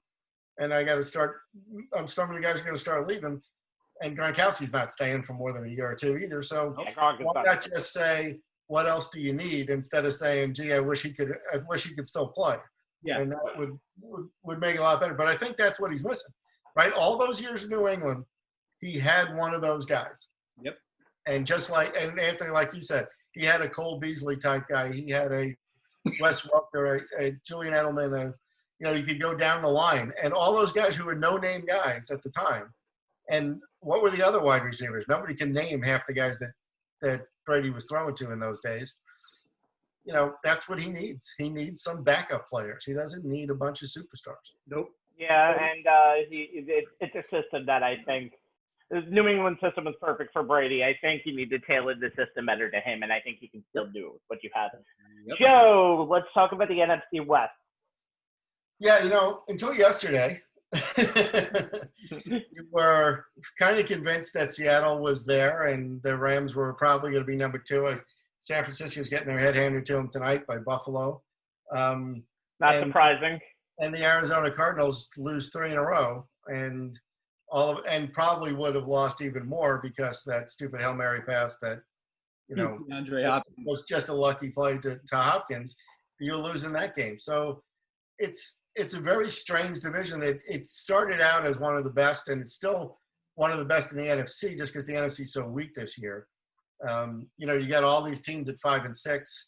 And I got to start – some of the guys are going to start leaving. And Gronkowski's not staying for more than a year or two either. So why not just say, what else do you need, instead of saying, gee, I wish he could still play. Yeah. And that would make it a lot better. But I think that's what he's missing, right? All those years in New England, he had one of those guys. Yep. And just like – and Anthony, like you said, he had a Cole Beasley type guy. He had a Wes Welker, a Julian Edelman, you could go down the line. And all those guys who were no-name guys at the time. And what were the other wide receivers? Nobody can name half the guys that Brady was throwing to in those days. You know, that's what he needs. He needs some backup players. He doesn't need a bunch of superstars. Nope. Yeah, and it's a system that I think the New England system is perfect for Brady. I think you need to tailor the system better to him, and I think he can still do it with what you have. Yep. Joe, let's talk about the NFC West. Yeah, until yesterday, you were kind of convinced that Seattle was there and the Rams were probably going to be number 2. San Francisco's getting their head handed to them tonight by Buffalo. Not surprising. And the Arizona Cardinals lose 3 in a row, and probably would have lost even more because that stupid Hail Mary pass that was just a lucky play to Hopkins. You're losing that game. So it's a very strange division. It started out as one of the best, and it's still one of the best in the NFC just because the NFC is so weak this year. You got all these teams at 5 and 6.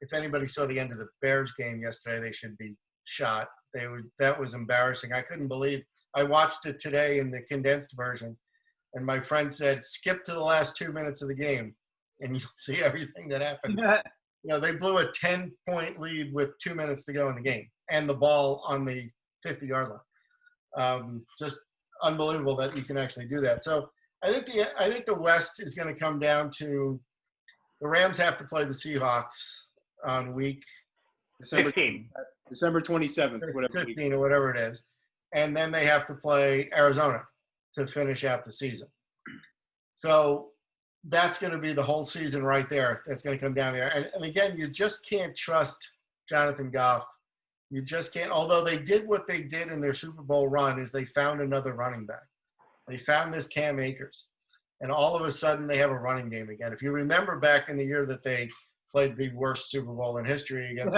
If anybody saw the end of the Bears game yesterday, they should be shot. That was embarrassing. I couldn't believe – I watched it today in the condensed version, and my friend said, skip to the last 2 minutes of the game, and you'll see everything that happened. They blew a 10-point lead with 2 minutes to go in the game, and the ball on the 50-yard line. Just unbelievable that you can actually do that. So I think the West is going to come down to the Rams have to play the Seahawks on week 16. December 27th, whatever 15 or whatever it is. And then they have to play Arizona to finish out the season. So that's going to be the whole season right there. That's going to come down there. And again, you just can't trust Jonathan Goff. You just can't. Although they did what they did in their Super Bowl run is they found another running back. They found this Cam Akers. And all of a sudden they have a running game again. If you remember back in the year that they played the worst Super Bowl in history against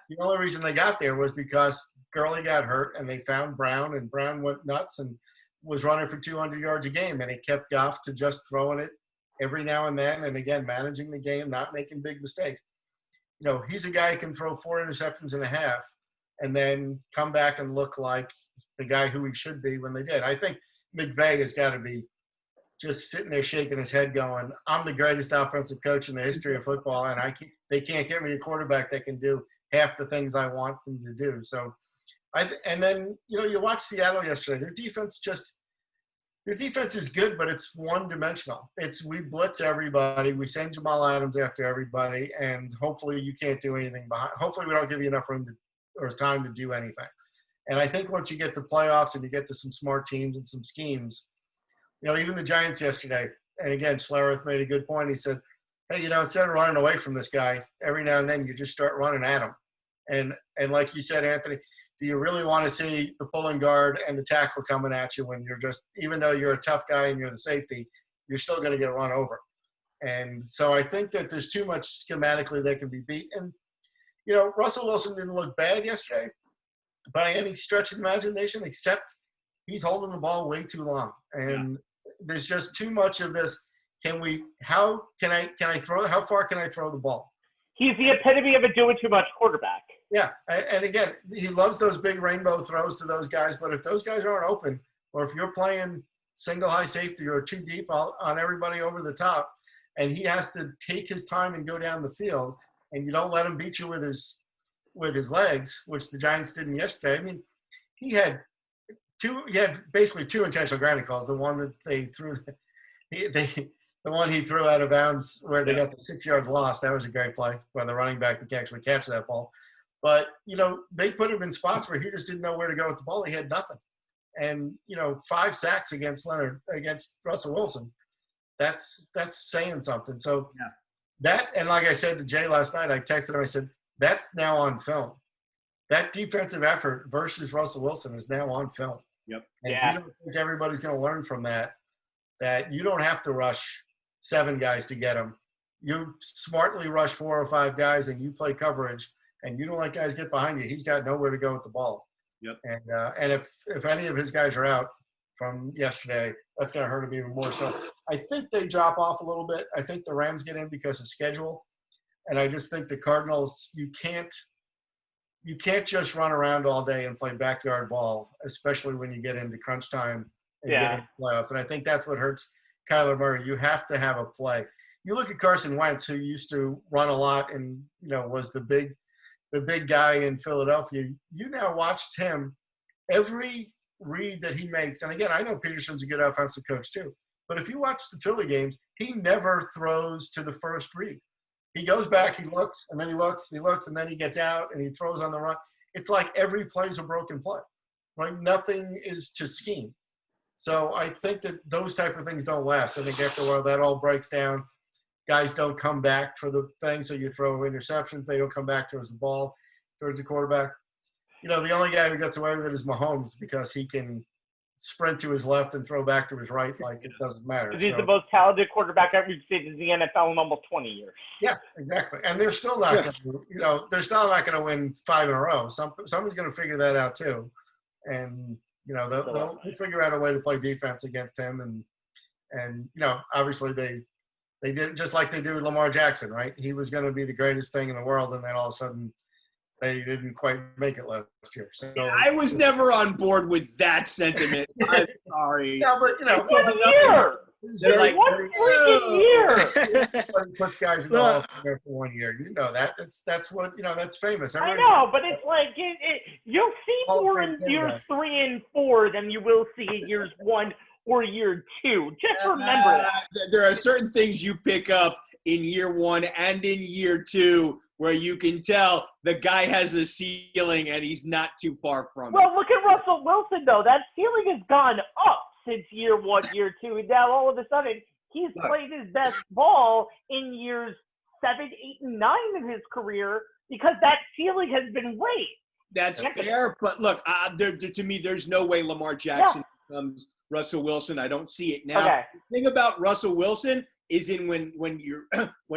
the only reason they got there was because Gurley got hurt and they found Brown, and Brown went nuts and was running for 200 yards a game, and it kept Goff to just throwing it every now and then, and again, managing the game, not making big mistakes. He's a guy who can throw 4 interceptions and a half and then come back and look like the guy who he should be when they did. I think McVay has got to be just sitting there shaking his head going, I'm the greatest offensive coach in the history of football, and they can't give me a quarterback that can do half the things I want them to do. So, and then, you watch Seattle yesterday. Their defense is good, but it's one-dimensional. We blitz everybody. We send Jamal Adams after everybody, and hopefully you can't do anything behind. Hopefully we don't give you enough room or time to do anything. And I think once you get to playoffs and you get to some smart teams and some schemes, even the Giants yesterday, and again, Schlereth made a good point. He said, hey, instead of running away from this guy, every now and then you just start running at him. And like you said, Anthony, do you really want to see the pulling guard and the tackle coming at you when you're just, even though you're a tough guy and you're the safety, you're still going to get run over. And so I think that there's too much schematically that can be beat. And, Russell Wilson didn't look bad yesterday by any stretch of the imagination, except he's holding the ball way too long. And there's just too much of this. how far can I throw the ball? He's the epitome of a do-it-too-much quarterback. Yeah, and again, he loves those big rainbow throws to those guys, but if those guys aren't open, or if you're playing single high safety or too deep on everybody over the top, and he has to take his time and go down the field, and you don't let him beat you with his legs, which the Giants didn't yesterday. I mean, he had basically two intentional grounding calls. The one that they threw, the one he threw out of bounds where they got the 6-yard loss. That was a great play by the running back that can actually catch that ball. But, they put him in spots where he just didn't know where to go with the ball. He had nothing. And, 5 sacks against Russell Wilson, that's saying something. So that, and like I said to Jay last night, I texted him, I said, that's now on film. That defensive effort versus Russell Wilson is now on film. Yep. And if you don't think everybody's going to learn from that you don't have to rush 7 guys to get him. You smartly rush 4 or 5 guys and you play coverage and you don't let guys get behind you. He's got nowhere to go with the ball. Yep. And if any of his guys are out from yesterday, that's going to hurt him even more. So I think they drop off a little bit. I think the Rams get in because of schedule. And I just think the Cardinals, you can't just run around all day and play backyard ball, especially when you get into crunch time and get into playoffs. And I think that's what hurts Kyler Murray. You have to have a play. You look at Carson Wentz, who used to run a lot and was the big guy in Philadelphia. You now watched him every read that he makes. And again, I know Peterson's a good offensive coach too. But if you watch the Philly games, he never throws to the first read. He goes back, he looks, and then he looks, and then he gets out, and he throws on the run. It's like every play is a broken play. Like nothing is to scheme. So I think that those type of things don't last. I think after a while that all breaks down. Guys don't come back for the thing, so you throw interceptions. They don't come back towards the ball, towards the quarterback. The only guy who gets away with it is Mahomes because he can sprint to his left and throw back to his right like it doesn't matter. He's the most talented quarterback I've seen in the NFL in almost 20 years. Yeah, exactly. And they're still not going to, they're still not going to win 5 in a row. Somebody's going to figure that out too. And, they'll figure out a way to play defense against him. And obviously they did it just like they did with Lamar Jackson, right? He was going to be the greatest thing in the world. And then all of a sudden they didn't quite make it last year. So I was never on board with that sentiment. I'm sorry. Yeah, but It's 1 year. They're like, 1 freaking year. Everybody puts guys in the Hall of Fame for 1 year. You know that. That's what that's famous. I know, but it's like you'll see more in years 3 and 4 than you will see in years 1 or year 2. Just remember that. There are certain things you pick up in year 1 and in year 2 where you can tell the guy has a ceiling and he's not too far from it. Well, look at Russell Wilson, though. That ceiling has gone up since year 1, year 2, and now all of a sudden he's played his best ball in years 7, 8, and 9 of his career because that ceiling has been raised. That's fair, but look, to me, there's no way Lamar Jackson becomes Russell Wilson. I don't see it now. Okay. The thing about Russell Wilson is when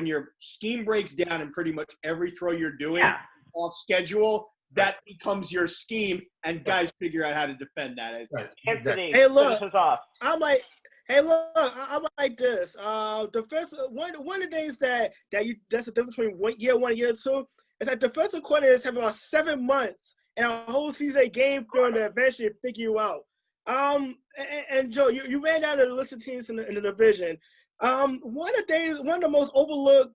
your scheme breaks down and pretty much every throw you're doing off schedule, that becomes your scheme, and guys figure out how to defend that. Exactly. Hey, look, I'm like this. Defensive one of the things that's the difference between year 1 and year 2 is that defensive coordinators have about 7 months and a whole season game film to eventually figure you out. And Joe, you ran down the list of teams in the division. One of the most overlooked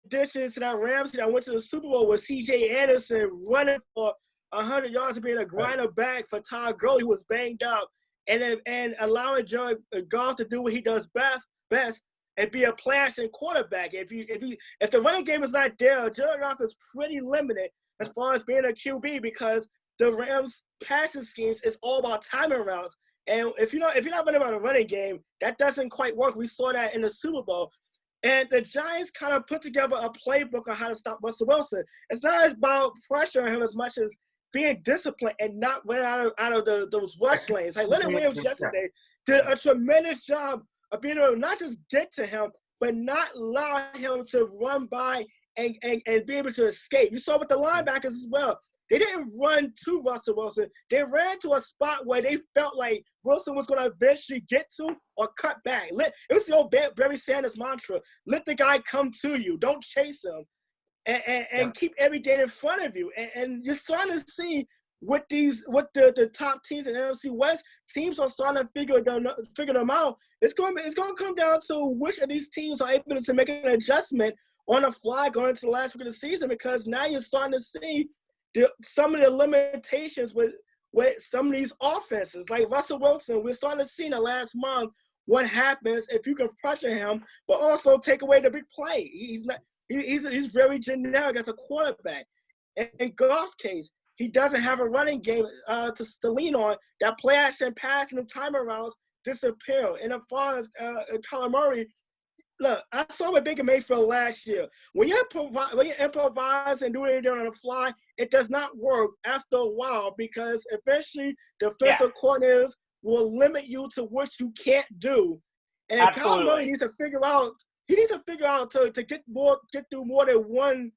additions to that Rams that went to the Super Bowl was C.J. Anderson running for 100 yards and being a grinder back for Todd Gurley, who was banged up, and allowing Jared Goff to do what he does best and be a play-action quarterback. If the running game is not there, Jared Goff is pretty limited as far as being a QB because the Rams' passing schemes is all about timing routes. And if you're not running about a running game, that doesn't quite work. We saw that in the Super Bowl. And the Giants kind of put together a playbook on how to stop Russell Wilson. It's not about pressuring him as much as being disciplined and not running out of those rush lanes. Like Leonard Williams yesterday did a tremendous job of being able to not just get to him, but not allow him to run by and be able to escape. You saw with the linebackers as well. they didn't run to Russell Wilson. They ran to a spot where they felt like Wilson was going to eventually get to or cut back. It was the old Barry Sanders mantra: let the guy come to you, don't chase him, and keep everything in front of you. And you're starting to see with the top teams in the NFC West, teams are starting to figure them out. It's going to come down to which of these teams are able to make an adjustment on the fly going into the last week of the season, because now you're starting to see some of the limitations with some of these offenses. Like Russell Wilson, we're starting to see in the last month what happens if you can pressure him, but also take away the big play. He's very generic as a quarterback. In Goff's case, he doesn't have a running game to lean on. That play action pass and the time arounds disappear. And as far as Kyler Murray, look, I saw with Baker Mayfield last year. When you improvise and do anything on the fly, it does not work after a while, because eventually defensive coordinators will limit you to what you can't do. And Kyler Murray needs to figure out. He needs to figure out to get through more than one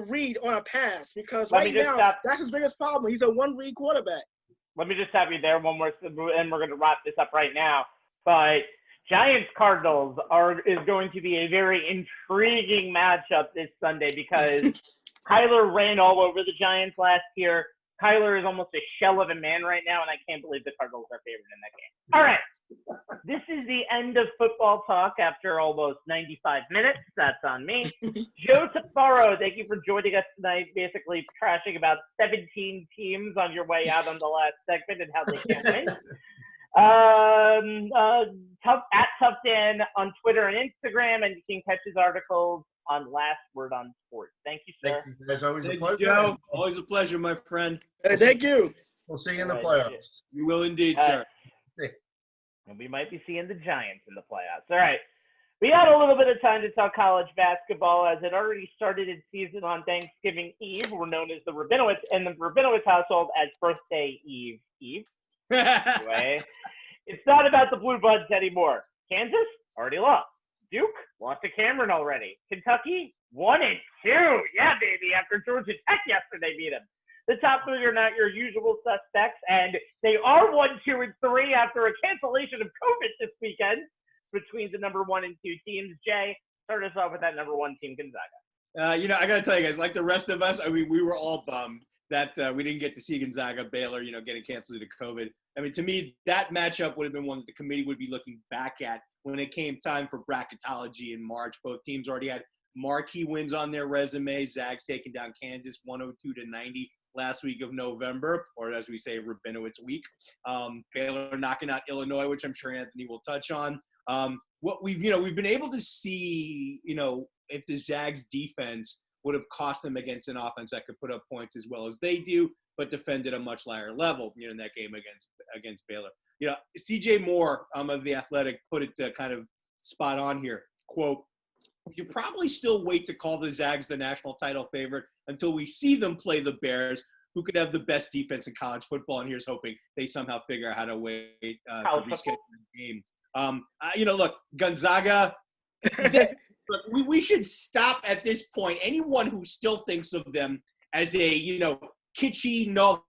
read on a pass, because right now that's his biggest problem. He's a one-read quarterback. Let me just have you there one more, and we're going to wrap this up right now. But Giants-Cardinals is going to be a very intriguing matchup this Sunday, because Kyler ran all over the Giants last year. Kyler is almost a shell of a man right now, and I can't believe the Cardinals are favored in that game. All right. This is the end of football talk after almost 95 minutes. That's on me. Joe Tufaro, thank you for joining us tonight, basically trashing about 17 teams on your way out on the last segment and how they can't win. Tough Dan on Twitter and Instagram, and you can catch his articles on Last Word on Sports. Thank you, sir. Thank you, guys. Always a pleasure. Joe, always a pleasure, my friend. Hey, thank you. We'll see you in the playoffs. You will indeed, sir. And we might be seeing the Giants in the playoffs. All right. We had a little bit of time to talk college basketball, as it already started its season on Thanksgiving Eve. We're known as the Rabinowitz, and the Rabinowitz household as Birthday Eve. Anyway, it's not about the Blue Buds anymore. Kansas already lost. Duke lost to Cameron already. Kentucky 1-2. Yeah, baby. After Georgia Tech yesterday beat them. The top three are not your usual suspects, and they are 1, 2, and 3 after a cancellation of COVID this weekend between the number 1 and 2 teams. Jay, start us off with that number 1 team, Gonzaga. I got to tell you guys, like the rest of us, we were all bummed that we didn't get to see Gonzaga, Baylor, getting canceled due to COVID. I mean, to me, that matchup would have been one that the committee would be looking back at when it came time for bracketology in March. Both teams already had marquee wins on their resume. Zags taking down Kansas 102-90. Last week of November, or as we say, Rabinowitz week. Baylor knocking out Illinois, which I'm sure Anthony will touch on. What we've been able to see, if the Zags defense would have cost them against an offense that could put up points as well as they do, but defend at a much higher level, in that game against Baylor. CJ Moore of The Athletic put it kind of spot on here. Quote, "You probably still wait to call the Zags the national title favorite until we see them play the Bears, who could have the best defense in college football, and here's hoping they somehow figure out how to wait to reschedule the game." Look, Gonzaga, we should stop at this point. Anyone who still thinks of them as a, kitschy, novel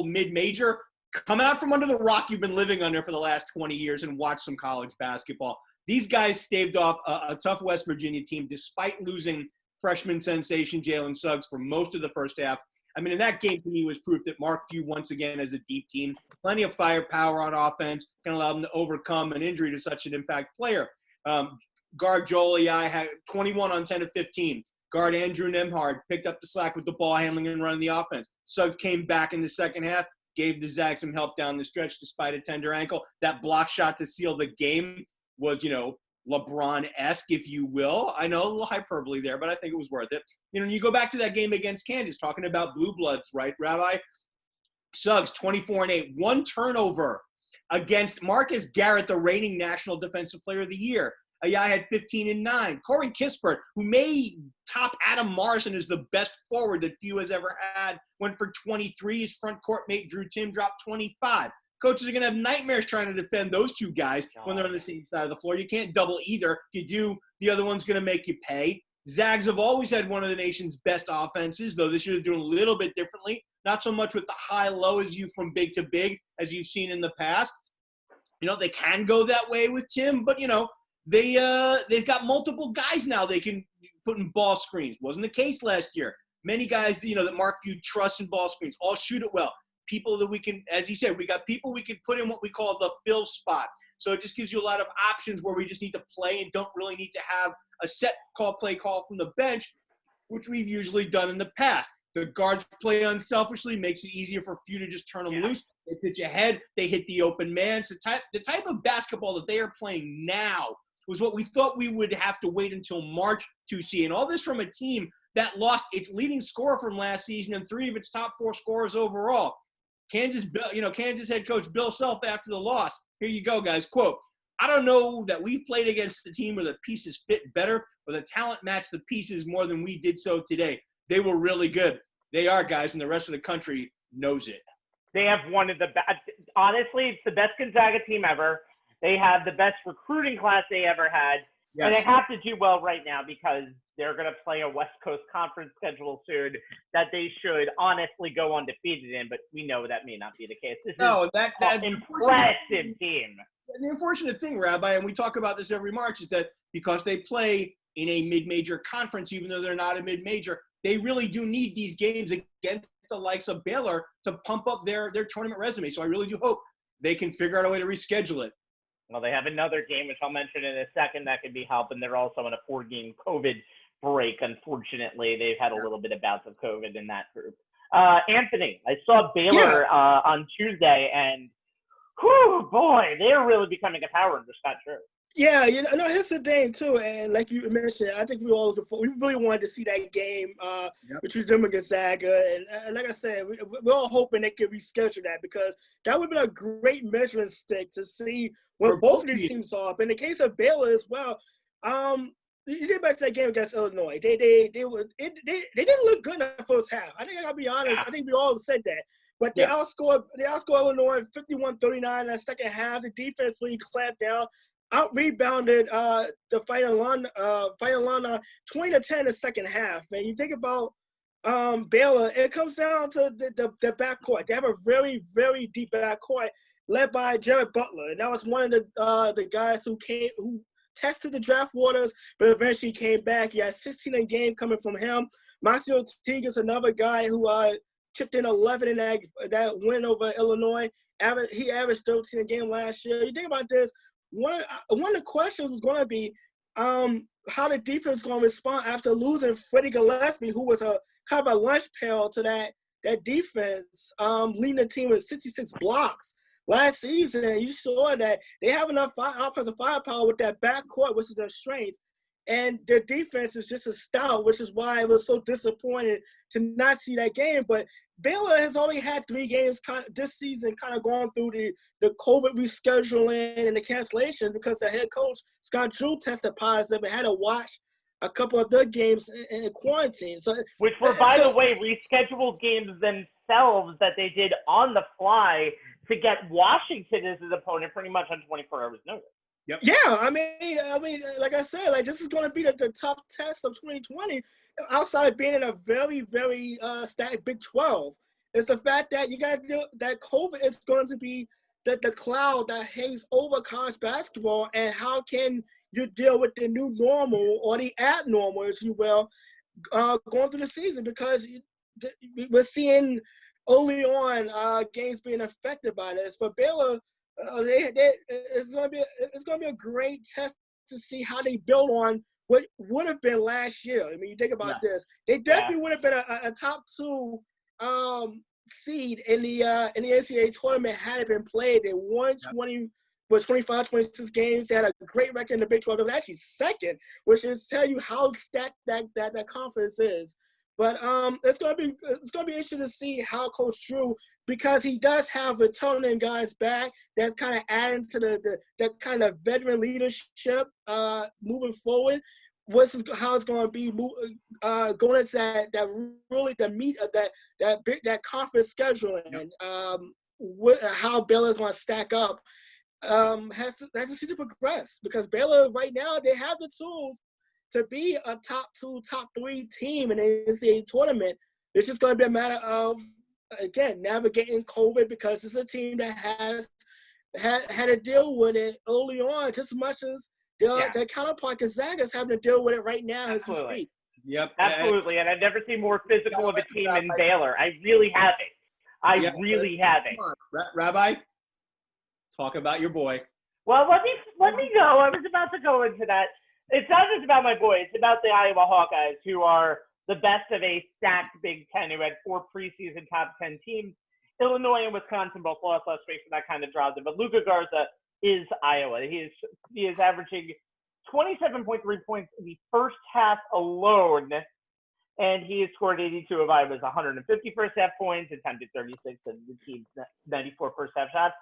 mid-major, come out from under the rock you've been living under for the last 20 years and watch some college basketball. These guys staved off a tough West Virginia team despite losing freshman sensation Jalen Suggs for most of the first half. I mean, in that game, to me, was proof that Mark Few, once again, as a deep team, plenty of firepower on offense, can allow them to overcome an injury to such an impact player. Guard Joel Ayai had 21 on 10 of 15. Guard Andrew Nemhard picked up the slack with the ball handling and running the offense. Suggs came back in the second half, gave the Zags some help down the stretch despite a tender ankle. That block shot to seal the game was, LeBron-esque, if you will. I know a little hyperbole there, but I think it was worth it. You go back to that game against Kansas, talking about blue bloods, right, Rabbi? Suggs, 24-8, 1 turnover against Marcus Garrett, the reigning National Defensive Player of the Year. Ayai had 15-9. Corey Kispert, who may top Adam Morrison as the best forward that Few has ever had, went for 23. His front court mate, Drew Tim, dropped 25. Coaches are going to have nightmares trying to defend those two guys when they're on the same side of the floor. You can't double either. If you do, the other one's going to make you pay. Zags have always had one of the nation's best offenses, though this year they're doing a little bit differently. Not so much with the high-low as you from big to big as you've seen in the past. They can go that way with Tim, but, they've got multiple guys now they can put in ball screens. Wasn't the case last year. Many guys, that Mark Few trusts in ball screens, all shoot it well. People that we can, as he said, we got people we can put in what we call the fill spot. So it just gives you a lot of options where we just need to play and don't really need to have a set play call from the bench, which we've usually done in the past. The guards play unselfishly, makes it easier for Few to just turn them loose. They pitch ahead, they hit the open man. So the type of basketball that they are playing now was what we thought we would have to wait until March to see. And all this from a team that lost its leading scorer from last season and 3 of its top 4 scorers overall. Kansas head coach Bill Self after the loss. Here you go, guys. Quote, "I don't know that we've played against a team where the pieces fit better or the talent matched the pieces more than we did so today. They were really good. They are, guys, and the rest of the country knows it." They have one of the best. Honestly, it's the best Gonzaga team ever. They have the best recruiting class they ever had. Yes. And they have to do well right now because they're going to play a West Coast Conference schedule soon that they should honestly go undefeated in, but we know that may not be the case. This is an impressive team. The unfortunate thing, Rabbi, and we talk about this every March, is that because they play in a mid-major conference, even though they're not a mid-major, they really do need these games against the likes of Baylor to pump up their tournament resume. So I really do hope they can figure out a way to reschedule it. Well, they have another game, which I'll mention in a second, that could be helping. They're also on a 4-game COVID break. Unfortunately, they've had a little bit of bouts of COVID in that group. Anthony, I saw Baylor on Tuesday, and whew, boy, they're really becoming a power under Scott Drew. Yeah, here's the thing too, and like you mentioned, I think we really wanted to see that game between them and Gonzaga, and like I said, we're all hoping they can reschedule that because that would have been a great measuring stick to see what both of these teams are. But in the case of Baylor as well, you get back to that game against Illinois, they didn't look good in the first half. I think I gotta be honest. I think we all said that. But they outscored Illinois 51-39 in that second half. The defense really clamped down. Out-rebounded the Fighting Illini 20-10 in the second half. Man, you think about Baylor, it comes down to the backcourt. They have a very, very deep backcourt led by Jared Butler. And that was one of the guys who tested the draft waters, but eventually came back. He had 16 a game coming from him. Marcio Teague is another guy who chipped in 11 in that win over Illinois. He averaged 13 a game last year. You think about this. One of the questions was going to be how the defense is going to respond after losing Freddie Gillespie, who was a kind of a lunch pail to that defense, leading the team with 66 blocks. Last season, you saw that they have enough offensive firepower with that backcourt, which is their strength, and their defense is just as stout, which is why it was so disappointing to not see that game. But Baylor has only had 3 games this season kind of going through the COVID rescheduling and the cancellation because the head coach, Scott Drew, tested positive and had to watch a couple of their games in quarantine. Which were, by the way, rescheduled games themselves that they did on the fly to get Washington as his opponent pretty much on 24 hours notice. Yep. Yeah, I mean, like I said, this is going to be the tough test of 2020. Outside of being in a very, very stacked Big 12, it's the fact that you got to do that. COVID is going to be the cloud that hangs over college basketball, and how can you deal with the new normal or the abnormal, as you will, going through the season? Because we're seeing early on games being affected by this. But Baylor, it's going to be a great test to see how they build on what would have been last year. I mean, you think about this; they definitely would have been a top 2 seed in the NCAA tournament had it been played. They won 25, 26 games. They had a great record in the Big 12. They were actually second, which is tell you how stacked that conference is. But it's gonna be interesting to see how Coach Drew, because he does have returning guys back, that's kind of adding to that kind of veteran leadership moving forward. How it's going to be going into that really the meat of that conference scheduling, and how Baylor is going to stack up has to see to progress, because Baylor right now, they have the tools to be a top 2, top 3 team in the NCAA tournament. It's just going to be a matter of, again, navigating COVID, because it's a team that has had to deal with it early on, just as much as their counterpart Gonzaga is having to deal with it right now as we speak. Yep. Absolutely, and I've never seen more physical of a team in Baylor. I really haven't. I really haven't. Rabbi, talk about your boy. Well, let me go. I was about to go into that. It's not just about my boy. It's about the Iowa Hawkeyes, who are the best of a stacked Big Ten, who had 4 preseason top 10 teams. Illinois and Wisconsin both lost last week, so that kind of dropped it. But Luka Garza is Iowa. He is averaging 27.3 points in the first half alone, and he has scored 82 of Iowa's 150 first half points, attempted 36 of the team's 94 first half shots.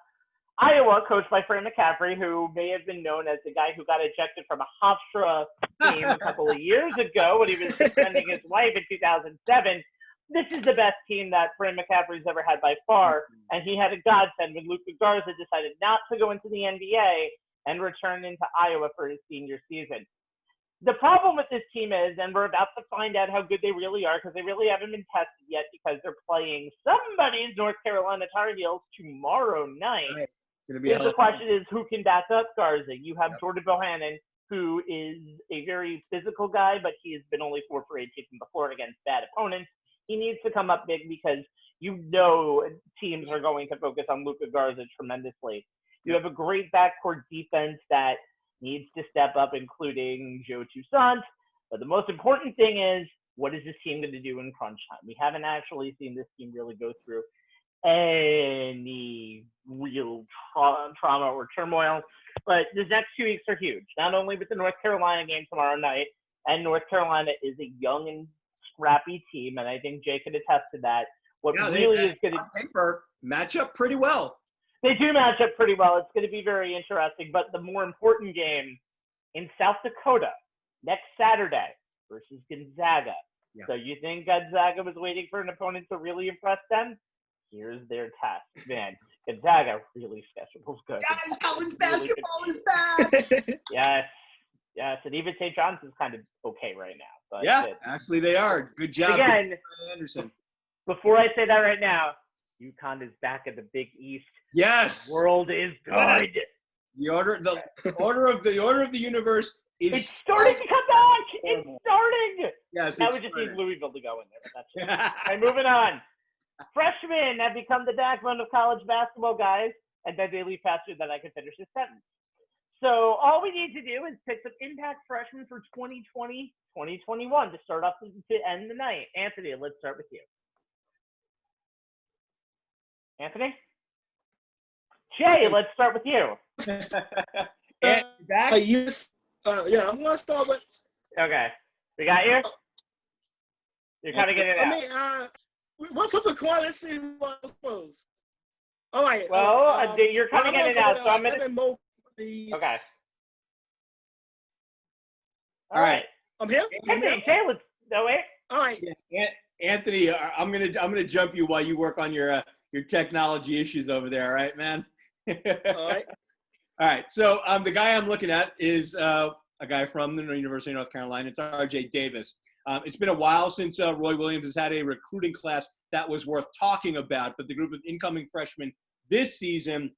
Iowa, coached by Fran McCaffrey, who may have been known as the guy who got ejected from a Hofstra team a couple of years ago when he was defending his wife in 2007. This is the best team that Fran McCaffrey's ever had by far, and he had a godsend when Luka Garza decided not to go into the NBA and return into Iowa for his senior season. The problem with this team is, and we're about to find out how good they really are, because they really haven't been tested yet, because they're playing somebody's North Carolina Tar Heels tomorrow night. Right. The question is, who can back up Garza? You have Jordan Bohannon, who is a very physical guy, but he has been only 4 for 8 shooting before against bad opponents. He needs to come up big, because teams are going to focus on Luka Garza tremendously. You have a great backcourt defense that needs to step up, including Joe Toussaint. But the most important thing is, what is this team going to do in crunch time? We haven't actually seen this team really go through any real trauma or turmoil. But the next 2 weeks are huge, not only with the North Carolina game tomorrow night, and North Carolina is a young and scrappy team, and I think Jay could attest to that. What really is going to paper match up pretty well. They do match up pretty well. It's going to be very interesting. But the more important game in South Dakota next Saturday versus Gonzaga. Yeah. So you think Gonzaga was waiting for an opponent to really impress them? Here's their test. Man, Gonzaga really special. Good. Guys, college basketball is back. Yes. And even St. John's is kind of okay right now. But actually they are. Good job. Again, Anderson. Before I say that right now, UConn is back in the Big East. Yes. The world is good. The order of the universe is it's starting to come back. It's starting. Yes. Now we just need Louisville to go in there. That's it. All right, moving on. Freshmen have become the backbone of college basketball, guys, and then they leave faster than I can finish this sentence. So all we need to do is pick some impact freshmen for 2020, 2021 to start off to end the night. Anthony, let's start with you. Anthony? Jay, let's start with you. Back? I'm going to start with. Okay. We got you? You're kind of getting it out. What's up the coin? Let's see who goes. All right. Well, you're coming in and out, so I'm going to. Okay. All right. I'm here. Jay, let's go in. All right. Yeah. Anthony, I'm gonna jump you while you work on your technology issues over there. All right, man. All right. All right. So the guy I'm looking at is a guy from the University of North Carolina. It's RJ Davis. It's been a while since Roy Williams has had a recruiting class that was worth talking about, but the group of incoming freshmen this season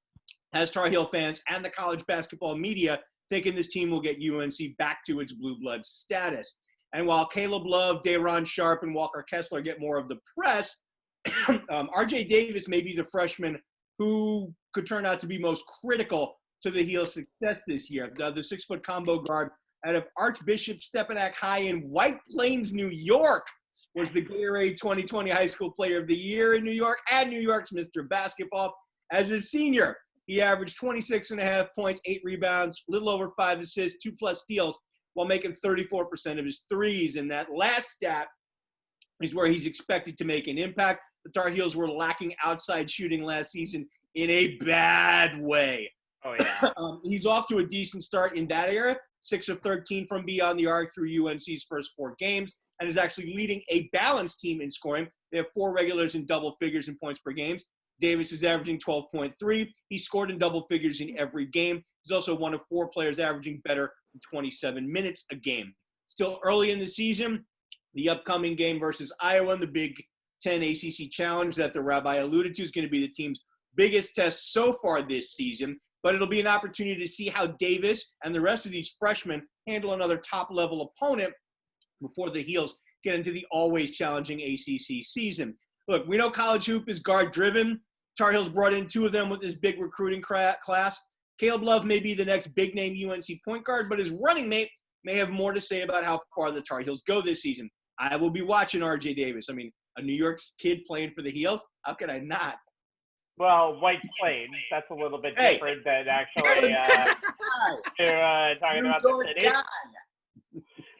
has Tar Heel fans and the college basketball media thinking this team will get UNC back to its blue blood status. And while Caleb Love, Day'Ron Sharp, and Walker Kessler get more of the press, RJ Davis may be the freshman who could turn out to be most critical to the Heel's success this year. The 6-foot combo guard out of Archbishop Stepinac High in White Plains, New York, was the Gatorade 2020 High School Player of the Year in New York and New York's Mr. Basketball. As a senior, he averaged 26.5 points, 8 rebounds, a little over 5 assists, 2+ steals, while making 34% of his threes. And that last stat is where he's expected to make an impact. The Tar Heels were lacking outside shooting last season in a bad way. Oh, yeah. He's off to a decent start in that era, 6 of 13 from beyond the arc through UNC's first 4 games, and is actually leading a balanced team in scoring. They have 4 regulars in double figures in points per game. Davis is averaging 12.3. He scored in double figures in every game. He's also one of 4 players averaging better than 27 minutes a game. still early in the season. The upcoming game versus Iowa in the Big Ten ACC Challenge that the Rabbi alluded to is going to be the team's biggest test so far this season, but it'll be an opportunity to see how Davis and the rest of these freshmen handle another top-level opponent before the Heels get into the always challenging ACC season. Look, we know college hoop is guard-driven. Tar Heels brought in 2 of them with this big recruiting class. Caleb Love may be the next big-name UNC point guard, but his running mate may have more to say about how far the Tar Heels go this season. I will be watching RJ Davis. I mean, a New York kid playing for the Heels? How could I not? Well, White Plains, that's a little bit different than actually talking about the city.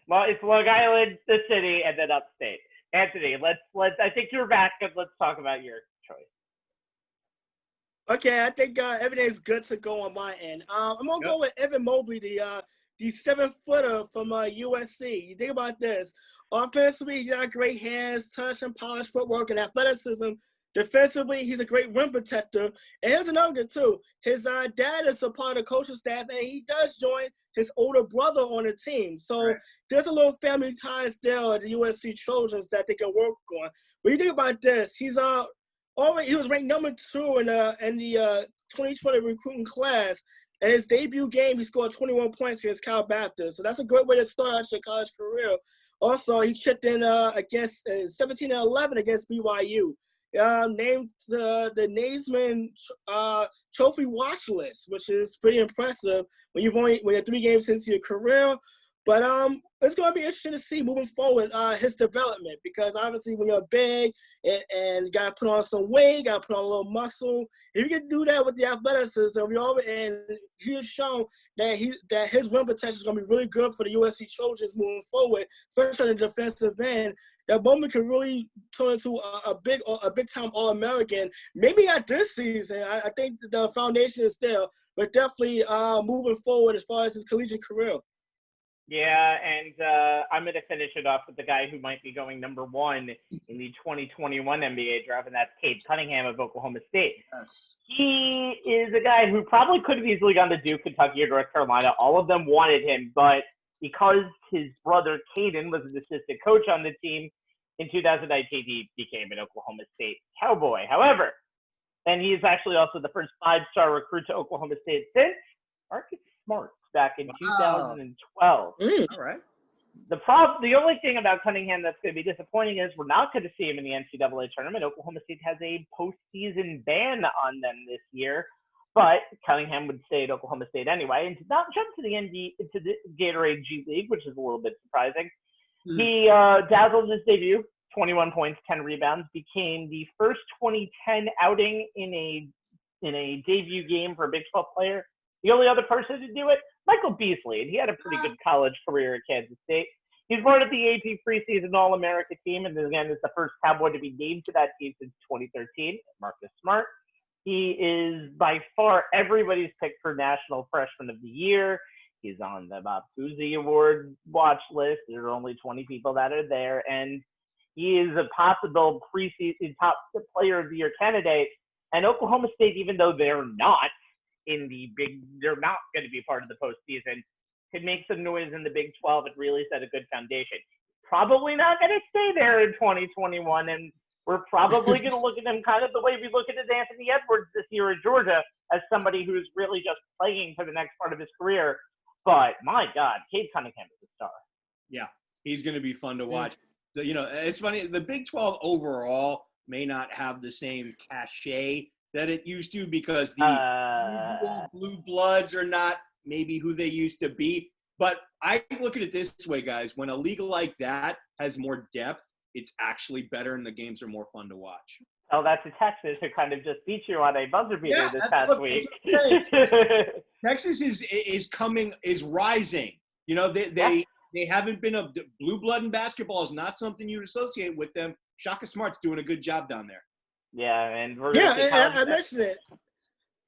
Well, it's Long Island, the city, and then upstate. Anthony, let's. I think you're back, and let's talk about your choice. Okay, I think everything's good to go on my end. I'm gonna go with Evan Mobley, the 7-footer from USC. You think about this. Offensively, he's got great hands, touch and polish footwork, and athleticism. Defensively, he's a great rim protector. And here's another good, too. His dad is a part of the coaching staff, and he does join his older brother on the team. So there's a little family ties there at the USC Trojans that they can work on. But you think about this, he was ranked number 2 in the 2020 recruiting class. In his debut game, he scored 21 points against Cal Baptist. So that's a great way to start out your college career. Also, he chipped in against 17-11 against BYU. Named the Naismith Trophy watch list, which is pretty impressive when you're 3 games into your career. But it's going to be interesting to see moving forward his development, because obviously when you're big and got to put on some weight, got to put on a little muscle, if you can do that with the athleticism, and he has shown that his rim protection is going to be really good for the USC Trojans moving forward, especially on the defensive end. That moment can really turn into a big-time All-American. Maybe not this season. I think the foundation is there, but definitely moving forward as far as his collegiate career. Yeah, and I'm going to finish it off with the guy who might be going number 1 in the 2021 NBA draft, and that's Cade Cunningham of Oklahoma State. Yes. He is a guy who probably could have easily gone to Duke, Kentucky, or North Carolina. All of them wanted him, but because his brother Caden was an assistant coach on the team, in 2019 he became an Oklahoma State Cowboy. However, and he is actually also the first 5-star recruit to Oklahoma State since Marcus Smart back in 2012. All right. The only thing about Cunningham that's going to be disappointing is we're not going to see him in the NCAA tournament. Oklahoma State has a postseason ban on them this year, but Cunningham would stay at Oklahoma State anyway, and did not jump to the Gatorade G League, which is a little bit surprising. He dazzled his debut, 21 points, 10 rebounds, became the first 2010 outing in a debut game for a Big 12 player. The only other person to do it, Michael Beasley, and he had a pretty good college career at Kansas State. He's part of the AP preseason All-America team, and again is the first Cowboy to be named to that team since 2013, Marcus Smart. He is by far everybody's pick for National Freshman of the Year. He's on the Bob Cousy Award watch list. There are only 20 people that are there, and he is a possible preseason top player of the year candidate. And Oklahoma State, even though they're not they're not going to be part of the postseason, could make some noise in the Big 12 and really set a good foundation. Probably not going to stay there in 2021, and we're probably going to look at him kind of the way we look at Anthony Edwards this year at Georgia, as somebody who's really just playing for the next part of his career. But my God, Cade Cunningham is a star. Yeah, he's going to be fun to watch. So, it's funny. The Big 12 overall may not have the same cachet that it used to, because the blue bloods are not maybe who they used to be. But I look at it this way, guys. When a league like that has more depth, it's actually better and the games are more fun to watch. Oh, that's a Texas who kind of just beat you on a buzzer beater this past week. Texas is rising. They haven't been a blue blood in basketball is not something you'd associate with them. Shaka Smart's doing a good job down there. Yeah, and we're I mentioned it.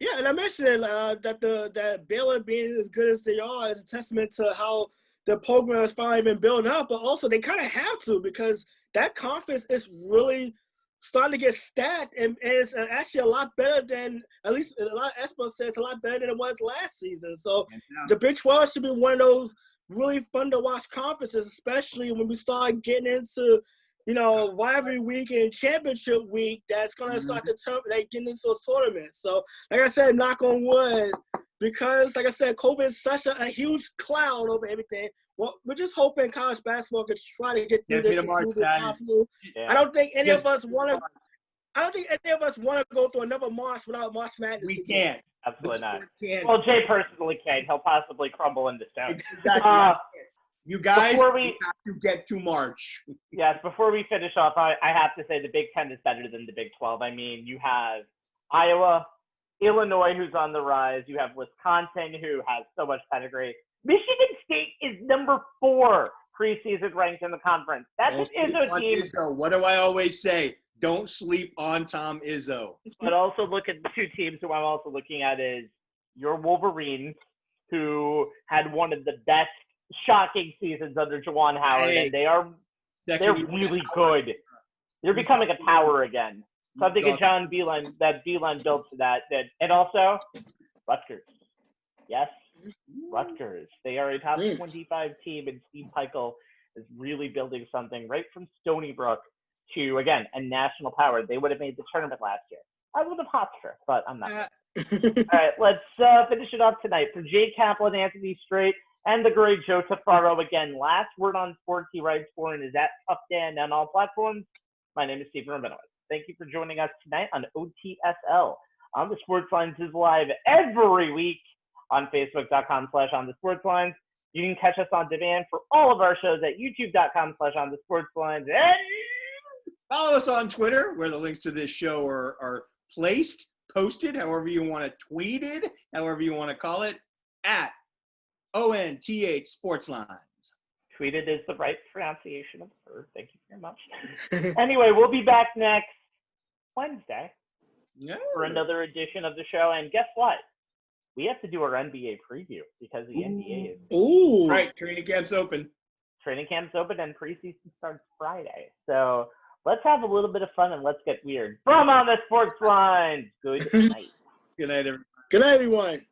Yeah, and I mentioned it that Baylor being as good as they are is a testament to how the program has finally been built up, but also they kind of have to, because that conference is really starting to get stacked, and it's actually a lot better than, at least a lot of experts say it's a lot better than it was last season. So the Big 12 should be one of those really fun to watch conferences, especially when we start getting into, rivalry week and championship week. That's gonna start to getting into those tournaments. So, like I said, knock on wood, because like I said, COVID is such a huge cloud over everything. Well, we're just hoping college basketball could try to get through this as smooth as possible. Yeah. I don't think any of us want to go through another March without March Madness. We can't. Absolutely not. Can't. Well, Jay personally can't. He'll possibly crumble into stone. Exactly. You guys have to get to March. Yes, before we finish off, I have to say the Big Ten is better than the Big 12. I mean, you have Iowa, Illinois, who's on the rise. You have Wisconsin, who has so much pedigree. Michigan State is number 4 preseason ranked in the conference. That's an Izzo team. Izzo. What do I always say? Don't sleep on Tom Izzo. But also look at the 2 teams who I'm also looking at is your Wolverines, who had one of the best shocking seasons under Juwan Howard, and they're really good. They're becoming a power again. So I'm thinking John Beeline built to that. And also, Rutgers. Yes, Rutgers. They are a top 25 team, and Steve Peichel is really building something right from Stony Brook to, again, a national power. They would have made the tournament last year. I would have Hofstra, but I'm not. All right, let's finish it off tonight. For Jay Kaplan, Anthony Strait, and the great Joe Tufaro, again, last word on sports he writes for and is at Tough Dan on all platforms. My name is Stephen Rabinowitz. Thank you for joining us tonight on OTSL. On the Sports Lines is live every week on Facebook.com/On the Sports Lines. You can catch us on demand for all of our shows at YouTube.com/On the Sports Lines. And follow us on Twitter, where the links to this show are posted, however you want to tweet it, however you want to call it, at ONTH Sports Lines. Tweeted is the right pronunciation of the word. Thank you very much. Anyway, we'll be back next Wednesday for another edition of the show. And guess what? We have to do our NBA preview because the NBA is right. Training camp's open. Training camp's open and preseason starts Friday. So let's have a little bit of fun and let's get weird. From On the Sports Lines. Good night. Good night, everyone. Good night, everyone.